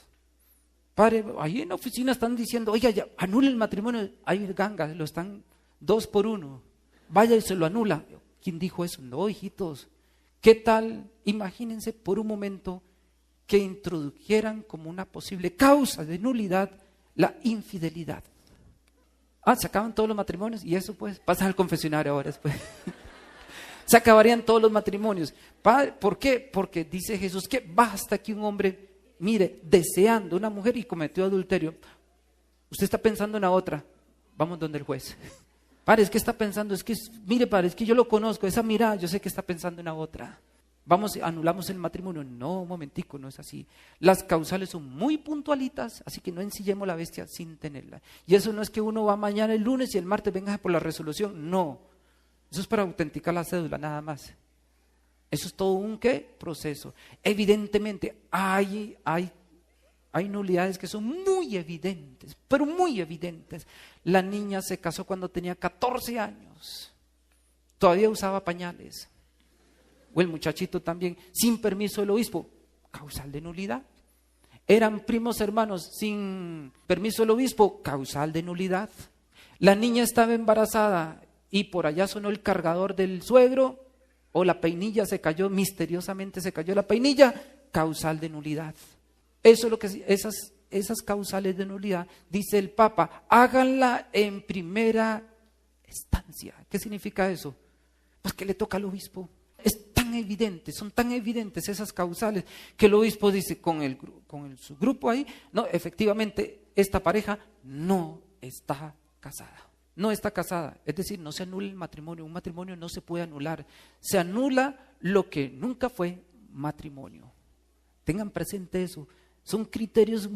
Padre, ahí en la oficina están diciendo, oiga, ya, anule el matrimonio. Hay gangas, lo están 2 por 1. Vaya y se lo anula. ¿Quién dijo eso? No, hijitos. ¿Qué tal? Imagínense por un momento que introdujeran como una posible causa de nulidad la infidelidad. Se acaban todos los matrimonios y eso pues pasa al confesionario ahora después. Se acabarían todos los matrimonios. ¿Por qué? Porque dice Jesús que basta que un hombre mire deseando una mujer y cometió adulterio. Usted está pensando en la otra, vamos donde el juez. Padre, es que está pensando, mire padre, es que yo lo conozco, esa mirada, yo sé que está pensando en la otra. Vamos, anulamos el matrimonio. No, un momentico, no es así. Las causales son muy puntualitas, así que no ensillemos la bestia sin tenerla. Y eso no es que uno va mañana el lunes y el martes venga por la resolución, no. Eso es para autenticar la cédula, nada más. Eso es todo un ¿qué? Proceso. Evidentemente hay nulidades que son muy evidentes, pero muy evidentes. La niña se casó cuando tenía 14 años. Todavía usaba pañales. O el muchachito también, sin permiso del obispo, causal de nulidad. Eran primos hermanos sin permiso del obispo, causal de nulidad. La niña estaba embarazada y por allá sonó el cargador del suegro, o la peinilla se cayó, misteriosamente se cayó la peinilla, causal de nulidad. Eso es lo que esas causales de nulidad, dice el Papa, háganla en primera instancia. ¿Qué significa eso? Pues que le toca al obispo. Es tan evidente, son tan evidentes esas causales que el obispo dice su grupo ahí, no, efectivamente esta pareja no está casada. No está casada, es decir, no se anula el matrimonio. Un matrimonio no se puede anular. Se anula lo que nunca fue matrimonio. Tengan presente eso. Son criterios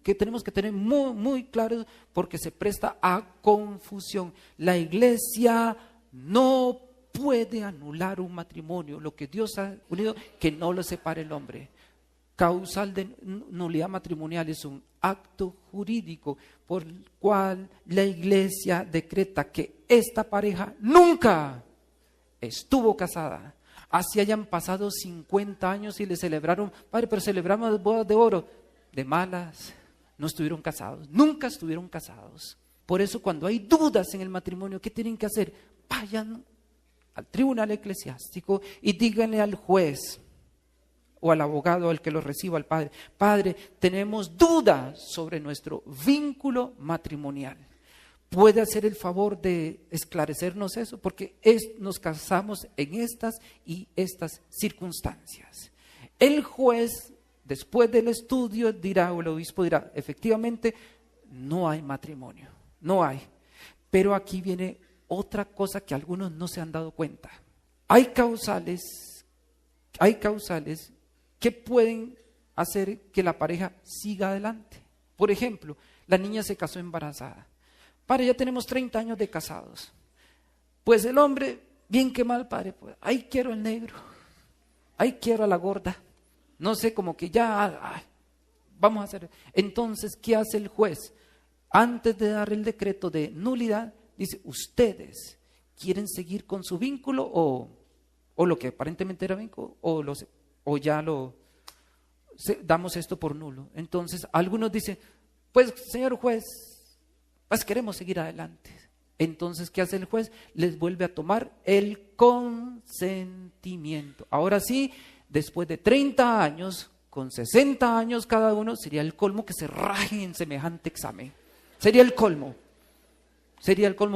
que tenemos que tener muy, muy claros porque se presta a confusión. La iglesia no puede anular un matrimonio. Lo que Dios ha unido, que no lo separe el hombre. Causal de nulidad matrimonial es un acto jurídico por el cual la iglesia decreta que esta pareja nunca estuvo casada. Así hayan pasado 50 años y le celebraron, padre, pero celebramos bodas de oro. De malas, no estuvieron casados, nunca estuvieron casados. Por eso cuando hay dudas en el matrimonio, ¿qué tienen que hacer? Vayan al tribunal eclesiástico y díganle al juez o al abogado, al que lo reciba, al padre, padre, tenemos dudas sobre nuestro vínculo matrimonial. ¿Puede hacer el favor de esclarecernos eso? Porque nos casamos en estas y estas circunstancias. El juez, después del estudio, dirá, o el obispo dirá, efectivamente, no hay matrimonio, no hay. Pero aquí viene otra cosa que algunos no se han dado cuenta. Hay causales que pueden hacer que la pareja siga adelante. Por ejemplo, la niña se casó embarazada. Padre, ya tenemos 30 años de casados. Pues el hombre, bien que mal, padre, pues, ahí quiero el negro, ahí quiero a la gorda. No sé, como que ya, vamos a hacer. Entonces, ¿qué hace el juez? Antes de dar el decreto de nulidad, dice, ¿ustedes quieren seguir con su vínculo o lo que aparentemente era vínculo o ya damos esto por nulo? Entonces, algunos dicen, pues, señor juez, pues queremos seguir adelante. Entonces, ¿qué hace el juez? Les vuelve a tomar el consentimiento. Ahora sí, después de 30 años, con 60 años cada uno, sería el colmo que se rajen en semejante examen. Sería el colmo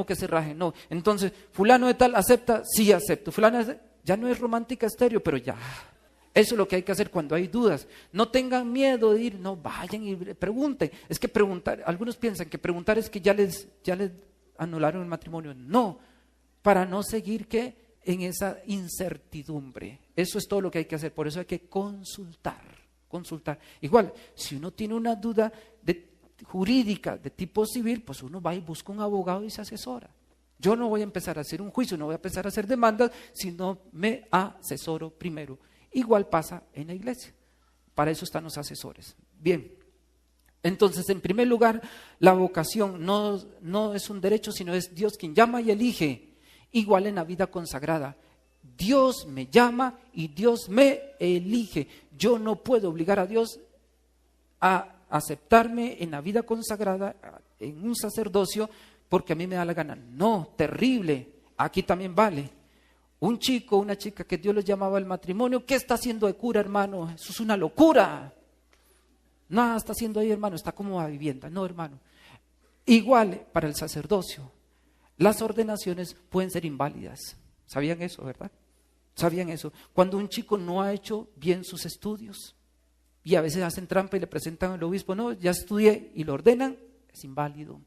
que se rajen. No, entonces, fulano de tal acepta, sí acepto. Fulano de tal, ya no es romántica estéreo, pero ya. Eso es lo que hay que hacer cuando hay dudas. No tengan miedo de ir, no, vayan y pregunten. Es que preguntar, algunos piensan que preguntar es que ya les anularon el matrimonio. No, para no seguir en esa incertidumbre. Eso es todo lo que hay que hacer. Por eso hay que consultar. Igual, si uno tiene una duda jurídica de tipo civil, pues uno va y busca un abogado y se asesora. Yo no voy a empezar a hacer un juicio, no voy a empezar a hacer demandas si no me asesoro primero. Igual pasa en la iglesia. Para eso están los asesores. Bien. Entonces, en primer lugar, la vocación no es un derecho, sino es Dios quien llama y elige. Igual en la vida consagrada. Dios me llama y Dios me elige. Yo no puedo obligar a Dios a aceptarme en la vida consagrada, en un sacerdocio, porque a mí me da la gana. No, terrible. Aquí también vale. Un chico, una chica que Dios los llamaba al matrimonio, ¿qué está haciendo de cura, hermano? Eso es una locura. Nada está haciendo ahí, hermano, está como a vivienda. No, hermano. Igual para el sacerdocio. Las ordenaciones pueden ser inválidas. ¿Sabían eso, verdad? ¿Sabían eso? Cuando un chico no ha hecho bien sus estudios y a veces hacen trampa y le presentan al obispo, no, ya estudié, y lo ordenan, es inválido.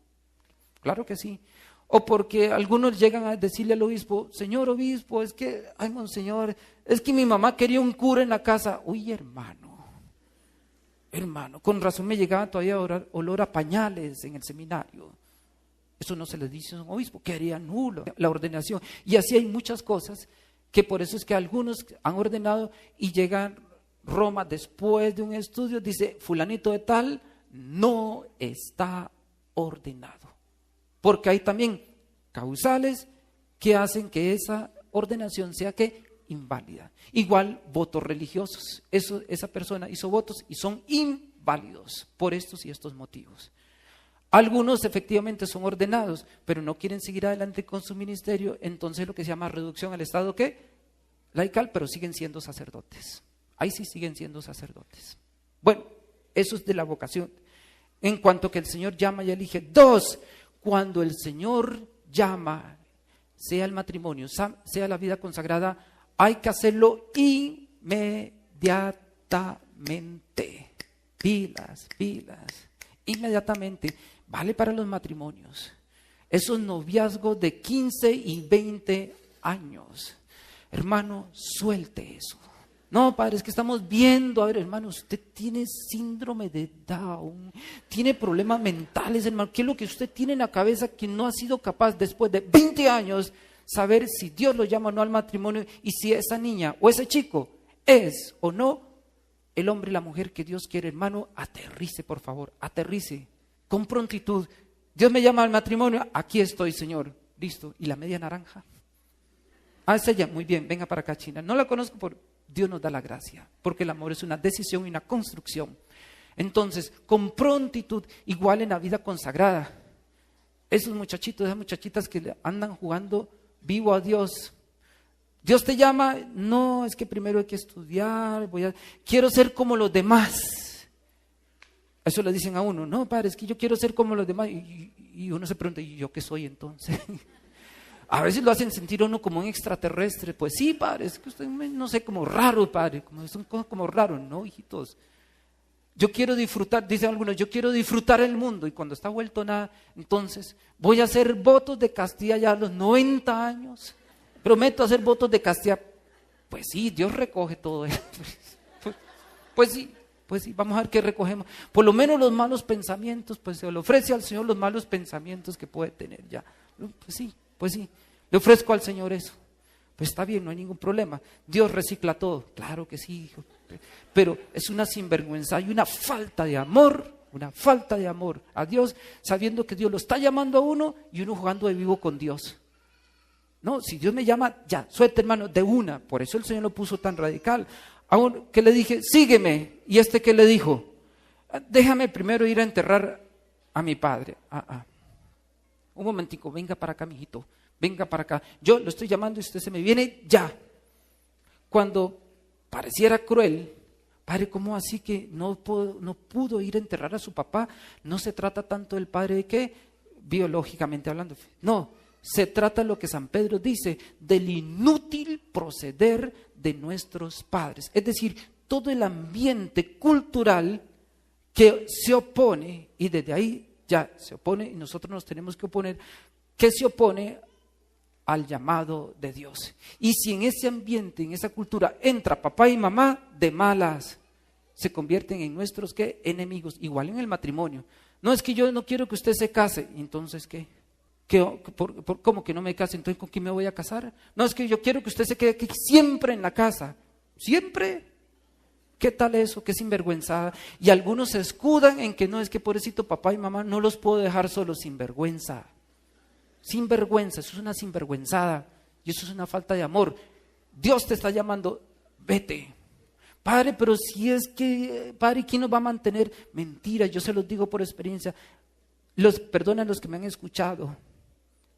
Claro que sí. O porque algunos llegan a decirle al obispo, señor obispo, es que, ay, monseñor, es que mi mamá quería un cura en la casa. Uy, hermano, con razón me llegaba todavía olor a pañales en el seminario. Eso no se les dice a un obispo, quería nulo la ordenación. Y así hay muchas cosas que por eso es que algunos han ordenado y llegan a Roma después de un estudio, dice, fulanito de tal no está ordenado. Porque hay también causales que hacen que esa ordenación sea que inválida. Igual votos religiosos. Esa persona hizo votos y son inválidos por estos y estos motivos. Algunos efectivamente son ordenados, pero no quieren seguir adelante con su ministerio, entonces lo que se llama reducción al estado ¿qué? Laical, pero siguen siendo sacerdotes. Ahí sí siguen siendo sacerdotes. Bueno, eso es de la vocación. En cuanto que el Señor llama y elige. 2, cuando el Señor llama, sea el matrimonio, sea la vida consagrada, hay que hacerlo inmediatamente. Pilas. Inmediatamente. Vale para los matrimonios. Esos noviazgos de 15 y 20 años. Hermano, suelte eso. No, padre, es que estamos viendo, a ver, hermano, usted tiene síndrome de Down, tiene problemas mentales, hermano. ¿Qué es lo que usted tiene en la cabeza que no ha sido capaz después de 20 años saber si Dios lo llama o no al matrimonio y si esa niña o ese chico es o no el hombre y la mujer que Dios quiere? Hermano, aterrice, por favor, aterrice con prontitud. Dios me llama al matrimonio, aquí estoy, Señor. Listo. ¿Y la media naranja? Ah, es ella. Muy bien, venga para acá, China. No la conozco, pero Dios nos da la gracia, porque el amor es una decisión y una construcción. Entonces, con prontitud, igual en la vida consagrada. Esos muchachitos, esas muchachitas que andan jugando vivo a Dios. Dios te llama, no, es que primero hay que estudiar, quiero ser como los demás. Eso le dicen a uno, no, padre, es que yo quiero ser como los demás. Y uno se pregunta, ¿y yo qué soy entonces? A veces lo hacen sentir uno como un extraterrestre. Pues sí, padre, es que usted no sé, como raro, padre, son cosas como raros. No, hijitos. Yo quiero disfrutar, dicen algunos, yo quiero disfrutar el mundo. Y cuando está vuelto nada, entonces voy a hacer votos de castidad ya a los 90 años. Prometo hacer votos de castidad. Pues sí, Dios recoge todo eso. Pues sí, vamos a ver qué recogemos. Por lo menos los malos pensamientos, pues se le ofrece al Señor los malos pensamientos que puede tener ya. Pues sí, le ofrezco al Señor eso. Pues está bien, no hay ningún problema. Dios recicla todo. Claro que sí, hijo. Pero es una sinvergüenza, hay una falta de amor a Dios, sabiendo que Dios lo está llamando a uno y uno jugando de vivo con Dios. No, si Dios me llama, ya, suelta, hermano, de una. Por eso el Señor lo puso tan radical. Aún que le dije, sígueme. ¿Y qué le dijo? Déjame primero ir a enterrar a mi padre. Un momentico, venga para acá, mijito, venga para acá. Yo lo estoy llamando y usted se me viene ya. Cuando pareciera cruel, padre, ¿cómo así que no pudo ir a enterrar a su papá? No se trata tanto del padre de qué, biológicamente hablando. No, se trata de lo que San Pedro dice, del inútil proceder de nuestros padres. Es decir, todo el ambiente cultural que se opone, y desde ahí ya se opone, y nosotros nos tenemos que oponer, que se opone al llamado de Dios. Y si en ese ambiente, en esa cultura, entra papá y mamá, de malas, se convierten en nuestros ¿qué? Enemigos. Igual en el matrimonio. No es que yo no quiero que usted se case, entonces ¿qué? ¿Cómo que no me case? Entonces, ¿con quién me voy a casar? No, es que yo quiero que usted se quede aquí siempre en la casa. ¿Siempre? ¿Qué tal eso? Qué sinvergüenzada. Y algunos se escudan en que no, es que pobrecito papá y mamá, no los puedo dejar solos. Sinvergüenza. Sinvergüenza, eso es una sinvergüenzada. Y eso es una falta de amor. Dios te está llamando, vete. Padre, pero si es que, Padre, ¿quién nos va a mantener? Mentira, yo se los digo por experiencia. Perdonen los que me han escuchado.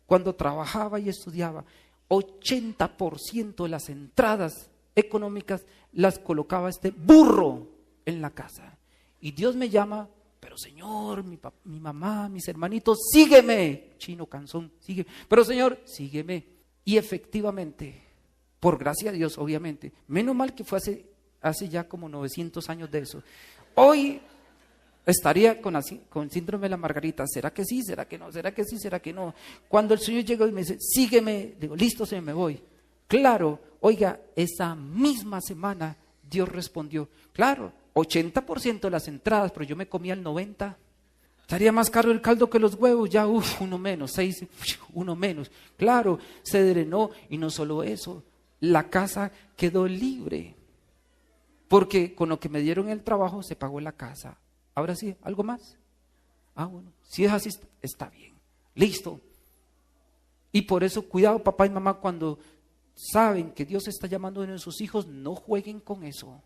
Cuando trabajaba y estudiaba, 80% de las entradas económicas las colocaba este burro en la casa. Y Dios me llama, pero Señor, mi mamá, mis hermanitos, sígueme. Chino canzón, sígueme. Pero Señor, sígueme. Y efectivamente, por gracia de Dios, obviamente, menos mal que fue hace ya como 900 años de eso. Hoy estaría con síndrome de la Margarita. ¿Será que sí? ¿Será que no? ¿Será que sí? ¿Será que no? Cuando el Señor llegó y me dice, sígueme, digo, listo, Señor, me voy. Claro, oiga, esa misma semana Dios respondió, claro, 80% de las entradas, pero yo me comía el 90%. Estaría más caro el caldo que los huevos, ya, uno menos, 6, uno menos. Claro, se drenó y no solo eso, la casa quedó libre. Porque con lo que me dieron el trabajo se pagó la casa. Ahora sí, ¿algo más? Bueno, si es así, está bien. Listo. Y por eso, cuidado papá y mamá, cuando saben que Dios está llamando a sus hijos, no jueguen con eso.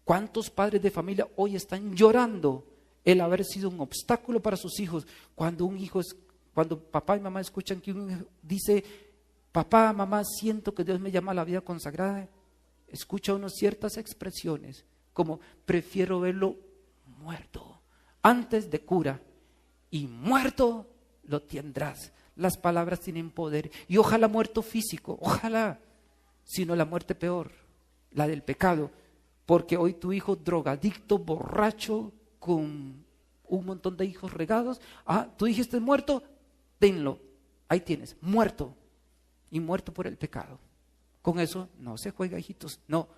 ¿Cuántos padres de familia hoy están llorando el haber sido un obstáculo para sus hijos? Cuando papá y mamá escuchan que un hijo dice, papá, mamá, siento que Dios me llama a la vida consagrada, escucha uno ciertas expresiones como, prefiero verlo muerto antes de cura, y muerto lo tendrás. Las palabras tienen poder, y ojalá muerto físico, ojalá, sino la muerte peor, la del pecado, porque hoy tu hijo drogadicto, borracho, con un montón de hijos regados, tú dijiste muerto, tenlo, ahí tienes, muerto, y muerto por el pecado. Con eso no se juega, hijitos, no.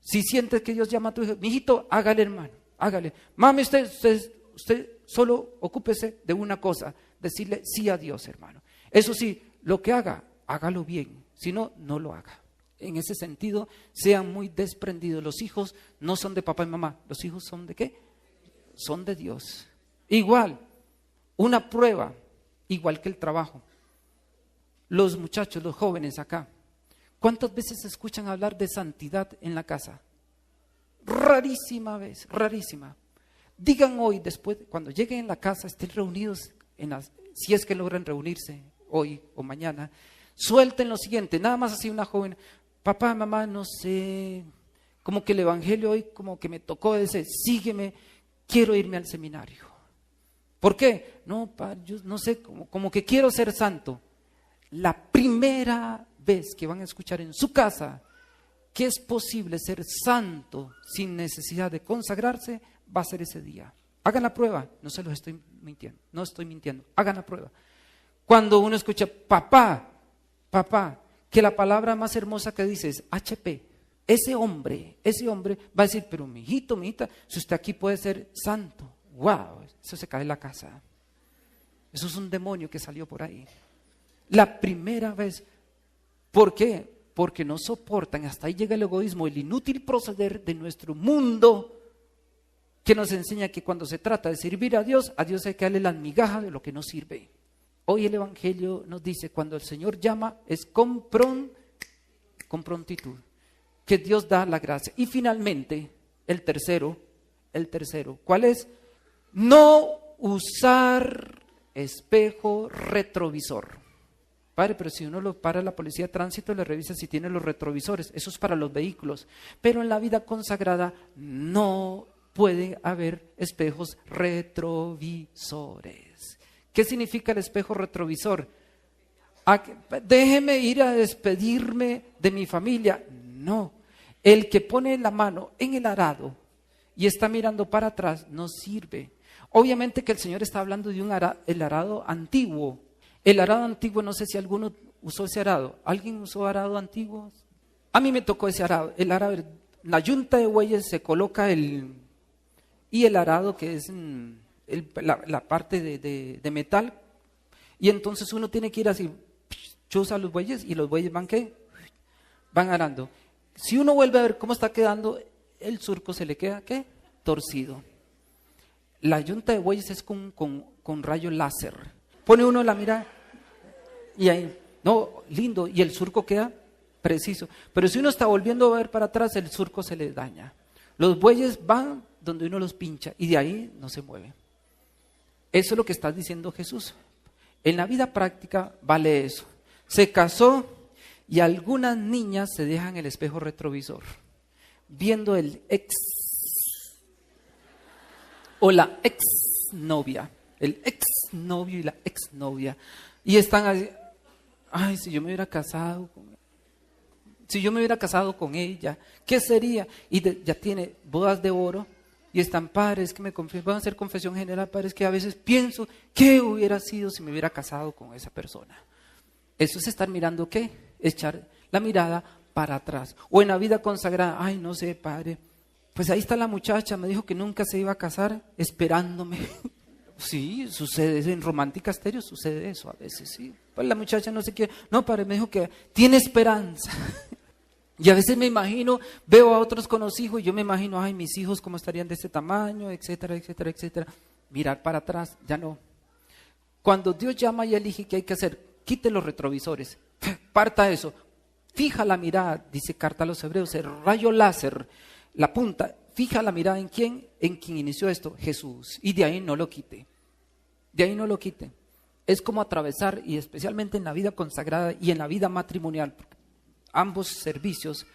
Si sientes que Dios llama a tu hijo, mi hijito, hágale, hermano, hágale. Mami, usted solo ocúpese de una cosa, decirle sí a Dios, hermano. Eso sí, lo que haga, hágalo bien, si no, no lo haga. En ese sentido, sean muy desprendidos. Los hijos no son de papá y mamá, los hijos son de ¿qué? Son de Dios. Igual, una prueba, igual que el trabajo. Los muchachos, los jóvenes acá, ¿cuántas veces escuchan hablar de santidad en la casa? Rarísima vez, rarísima. Digan hoy, después, cuando lleguen en la casa, estén reunidos, si es que logran reunirse hoy o mañana, suelten lo siguiente, nada más así una joven, papá, mamá, no sé, como que el evangelio hoy como que me tocó, dice, sígueme, quiero irme al seminario. ¿Por qué? No, yo no sé, como que quiero ser santo. La primera vez que van a escuchar en su casa que es posible ser santo sin necesidad de consagrarse, va a ser ese día. Hagan la prueba, no se los estoy mintiendo, no estoy mintiendo, hagan la prueba. Cuando uno escucha, papá, que la palabra más hermosa que dice es HP, ese hombre va a decir, pero mi hijito, mi hijita, si usted aquí puede ser santo, wow, eso se cae en la casa. Eso es un demonio que salió por ahí. La primera vez. ¿Por qué? Porque no soportan, hasta ahí llega el egoísmo, el inútil proceder de nuestro mundo, que nos enseña que cuando se trata de servir a Dios hay que darle las migajas de lo que no sirve. Hoy el Evangelio nos dice, cuando el Señor llama, es con prontitud, que Dios da la gracia. Y finalmente, el tercero, ¿cuál es? No usar espejo retrovisor. Padre, pero si uno lo para la policía de tránsito, le revisa si tiene los retrovisores, eso es para los vehículos. Pero en la vida consagrada no puede haber espejos retrovisores. ¿Qué significa el espejo retrovisor? Déjeme ir a despedirme de mi familia. No, el que pone la mano en el arado y está mirando para atrás no sirve. Obviamente que el Señor está hablando de el arado antiguo. El arado antiguo, no sé si alguno usó ese arado. ¿Alguien usó arado antiguo? A mí me tocó ese arado. El arado, la yunta de bueyes se coloca y el arado que es la parte de metal, Y entonces uno tiene que ir así, chuza a los bueyes y los bueyes van ¿qué? Van arando. Si uno vuelve a ver cómo está quedando, el surco se le queda ¿qué? Torcido. La yunta de bueyes es con rayo láser. Pone uno la mira y ahí, no, lindo, y el surco queda preciso. Pero si uno está volviendo a ver para atrás, el surco se le daña. Los bueyes van donde uno los pincha y de ahí no se mueven. Eso es lo que está diciendo Jesús. En la vida práctica vale eso. Se casó y algunas niñas se dejan el espejo retrovisor viendo el ex o la exnovia, el exnovio y la exnovia, y están así, ay, si yo me hubiera casado con ella, ¿qué sería? Y ya tiene bodas de oro y están, padres que van a hacer confesión general, padres que a veces pienso, ¿qué hubiera sido si me hubiera casado con esa persona? Eso es estar mirando ¿qué? Echar la mirada para atrás. O en la vida consagrada, ay, no sé, padre, pues ahí está la muchacha, me dijo que nunca se iba a casar, esperándome. Sí, sucede, en Romántica Estéreo sucede eso a veces, sí. Pues la muchacha no se quiere, no, padre, me dijo que tiene esperanza. Y a veces me imagino, veo a otros con los hijos y yo me imagino, ay, mis hijos cómo estarían de este tamaño, etcétera, etcétera, etcétera. Mirar para atrás, ya no. Cuando Dios llama y elige, ¿qué hay que hacer? Quite los retrovisores, parta eso, fija la mirada, dice carta a los Hebreos, el rayo láser, la punta, fija la mirada ¿en quién? En quien inició esto, Jesús, y de ahí no lo quite, de ahí no lo quite. Es como atravesar, y especialmente en la vida consagrada y en la vida matrimonial, ambos servicios,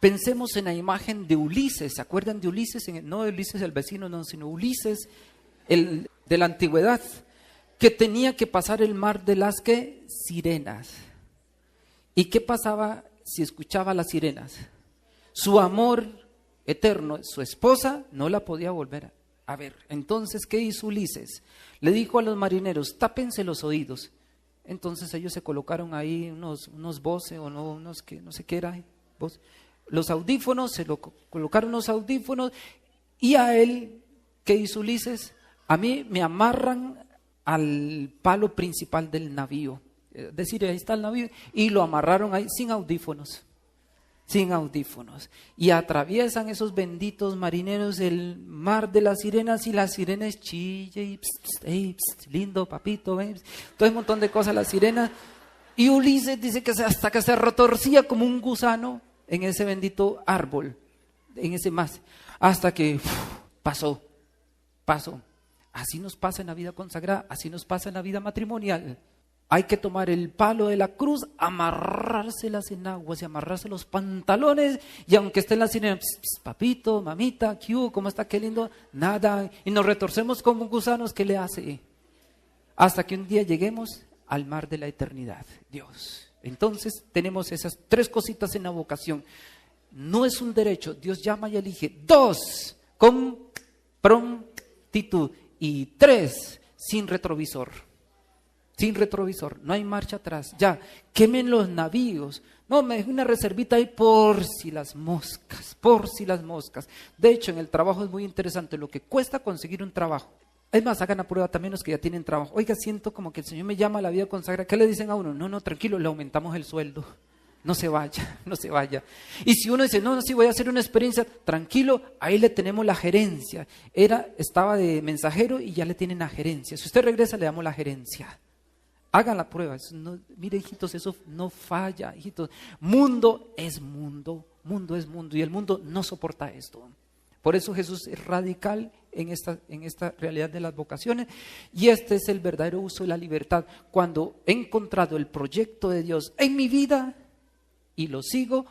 pensemos en la imagen de Ulises. ¿Se acuerdan de Ulises? No de Ulises el vecino, no, sino Ulises el de la antigüedad, que tenía que pasar el mar de las ¿qué? Sirenas. ¿Y qué pasaba si escuchaba las sirenas? Su amor eterno, su esposa, no la podía volver a ver. Entonces, ¿qué hizo Ulises? Le dijo a los marineros, tápense los oídos. Entonces ellos se colocaron ahí unos Bose o no, unos que no sé qué era, los audífonos, se lo colocaron los audífonos, y a él, ¿qué hizo Ulises? A mí me amarran al palo principal del navío, es decir, ahí está el navío, y lo amarraron ahí sin audífonos, y atraviesan esos benditos marineros el mar de las sirenas, y las sirenas chille, y lindo papito, todo un montón de cosas las sirenas, y Ulises dice que hasta que se retorcía como un gusano en ese bendito árbol, en ese más, hasta que pasó. Así nos pasa en la vida consagrada, así nos pasa en la vida matrimonial. Hay que tomar el palo de la cruz, amarrárselas en aguas y amarrarse los pantalones, y aunque esté en la sirena, papito, mamita, ¿cómo está? Qué lindo, nada, y nos retorcemos como gusanos, ¿qué le hace? Hasta que un día lleguemos al mar de la eternidad, Dios. Entonces tenemos esas tres cositas en la vocación. No es un derecho, Dios llama y elige. 2, con prontitud. Y 3, sin retrovisor, no hay marcha atrás. Ya, quemen los navíos. No, me dejé una reservita ahí por si las moscas. De hecho, en el trabajo es muy interesante lo que cuesta conseguir un trabajo. Es más, hagan la prueba también los que ya tienen trabajo. Oiga, siento como que el Señor me llama a la vida consagrada. ¿Qué le dicen a uno? No, tranquilo, le aumentamos el sueldo. No se vaya. Y si uno dice, no, sí voy a hacer una experiencia, tranquilo, ahí le tenemos la gerencia. Estaba de mensajero y ya le tienen la gerencia. Si usted regresa, le damos la gerencia. Hagan la prueba. Mire, hijitos, eso no falla, hijitos. Mundo es mundo, y el mundo no soporta esto. Por eso Jesús es radical en esta realidad de las vocaciones, y este es el verdadero uso de la libertad. Cuando he encontrado el proyecto de Dios en mi vida, y lo sigo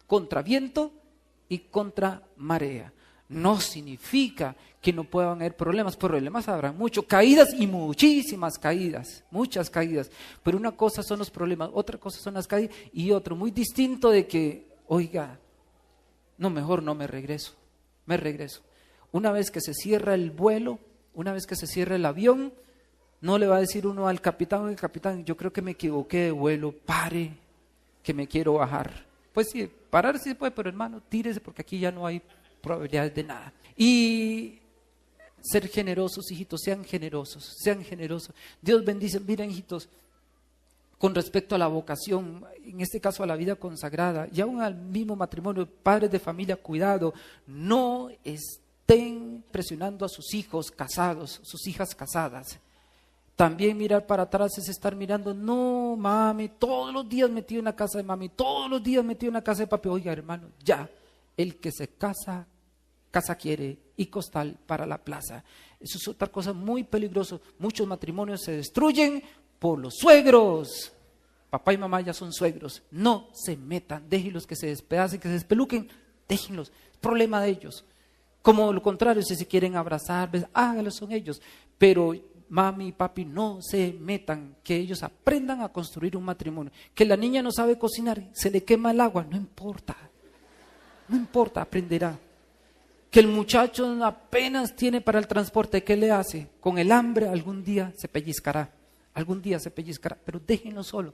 contra viento y contra marea. No significa que no puedan haber problemas habrá mucho, caídas y muchísimas caídas, muchas caídas, pero una cosa son los problemas, otra cosa son las caídas, y otro muy distinto de que, oiga, no, mejor no me regreso. Una vez que se cierra el vuelo, una vez que se cierra el avión, no le va a decir uno al capitán, yo creo que me equivoqué de vuelo, pare, que me quiero bajar. Pues sí, parar sí puede, pero hermano, tírese porque aquí ya no hay probabilidades de nada. Y ser generosos, hijitos, sean generosos, sean generosos. Dios bendice. Miren, hijitos, con respecto a la vocación, en este caso a la vida consagrada, y aún al mismo matrimonio, padres de familia, cuidado, no estén presionando a sus hijos casados, sus hijas casadas. También mirar para atrás es estar mirando, no, mami, todos los días metido en la casa de mami, todos los días metido en la casa de papi. Oiga, hermano, ya, el que se casa, casa quiere, y costal para la plaza. Eso es otra cosa muy peligrosa. Muchos matrimonios se destruyen por los suegros. Papá y mamá ya son suegros. No se metan, déjenlos que se despedacen, que se despeluquen, déjenlos. Es problema de ellos. Como lo contrario, si se quieren abrazar, háganlo, son ellos. Pero mami y papi no se metan, que ellos aprendan a construir un matrimonio. Que la niña no sabe cocinar, se le quema el agua, no importa. No importa, aprenderá. Que el muchacho apenas tiene para el transporte, ¿qué le hace? Con el hambre algún día se pellizcará, pero déjenlo solo.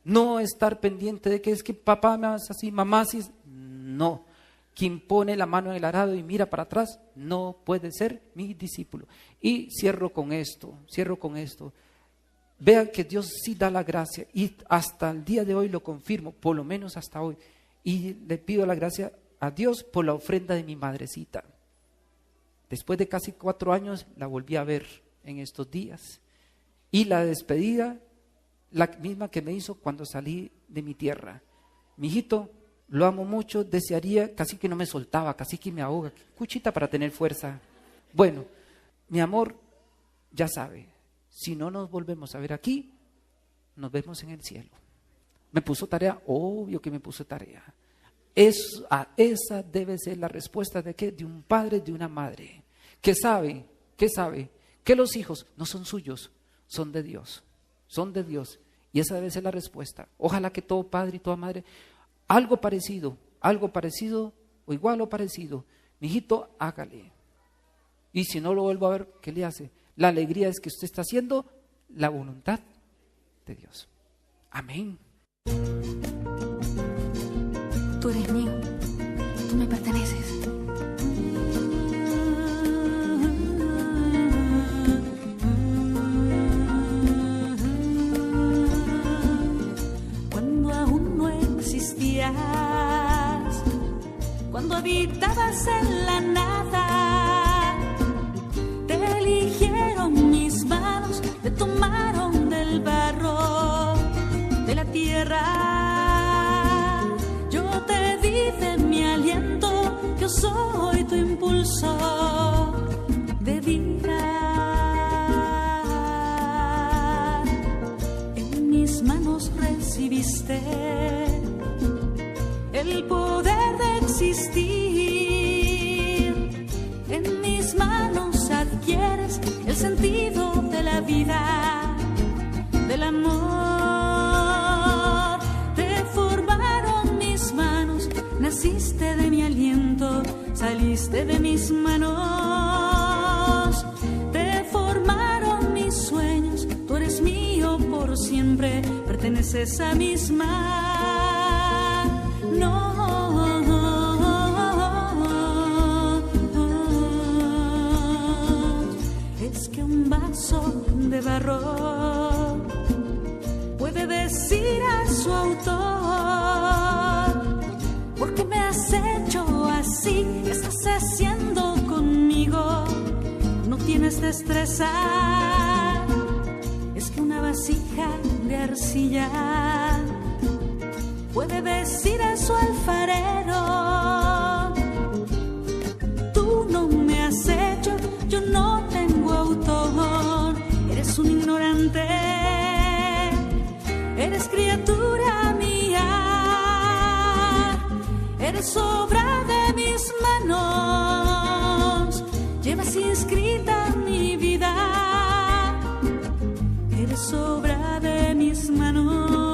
No estar pendiente de que es que papá me hace así, mamá así. No, quien pone la mano en el arado y mira para atrás no puede ser mi discípulo. Y cierro con esto. Vean que Dios sí da la gracia y hasta el día de hoy lo confirmo, por lo menos hasta hoy. Y le pido la gracia a Dios por la ofrenda de mi madrecita. Después de casi 4 años la volví a ver en estos días. Y la despedida, la misma que me hizo cuando salí de mi tierra. Mi hijito, lo amo mucho, desearía, casi que no me soltaba, casi que me ahoga. Cuchita para tener fuerza. Bueno, mi amor, ya sabe, si no nos volvemos a ver aquí, nos vemos en el cielo. ¿Me puso tarea? Obvio que me puso tarea. Esa debe ser la respuesta de ¿qué? De un padre, de una madre, que sabe que los hijos no son suyos, son de Dios, y esa debe ser la respuesta. Ojalá que todo padre y toda madre, algo parecido, o igual o parecido, mi hijito, hágale. Y si no lo vuelvo a ver, ¿qué le hace? La alegría es que usted está haciendo la voluntad de Dios. Amén. Tú eres mío, tú me perteneces. Cuando aún no existías, cuando habitabas en la nada, te eligieron mis manos, te tomaron del barro, de la tierra. Yo soy tu impulso de vida. En mis manos recibiste el poder de existir. En mis manos adquieres el sentido de la vida, del amor. Te formaron mis manos, naciste de mi aliento, saliste de mis manos. Te formaron mis sueños, tú eres mío por siempre, perteneces a mis manos. Es que un vaso de barro puede decir a su autor: ¿por qué me has hecho así? ¿Qué estás haciendo conmigo? No tienes destreza. Es que una vasija de arcilla puede decir a su alfarero: tú no me has hecho, yo no tengo autor. Eres un ignorante, eres criatura mía, eres obra de mis manos, llevas inscrita mi vida, eres obra de mis manos.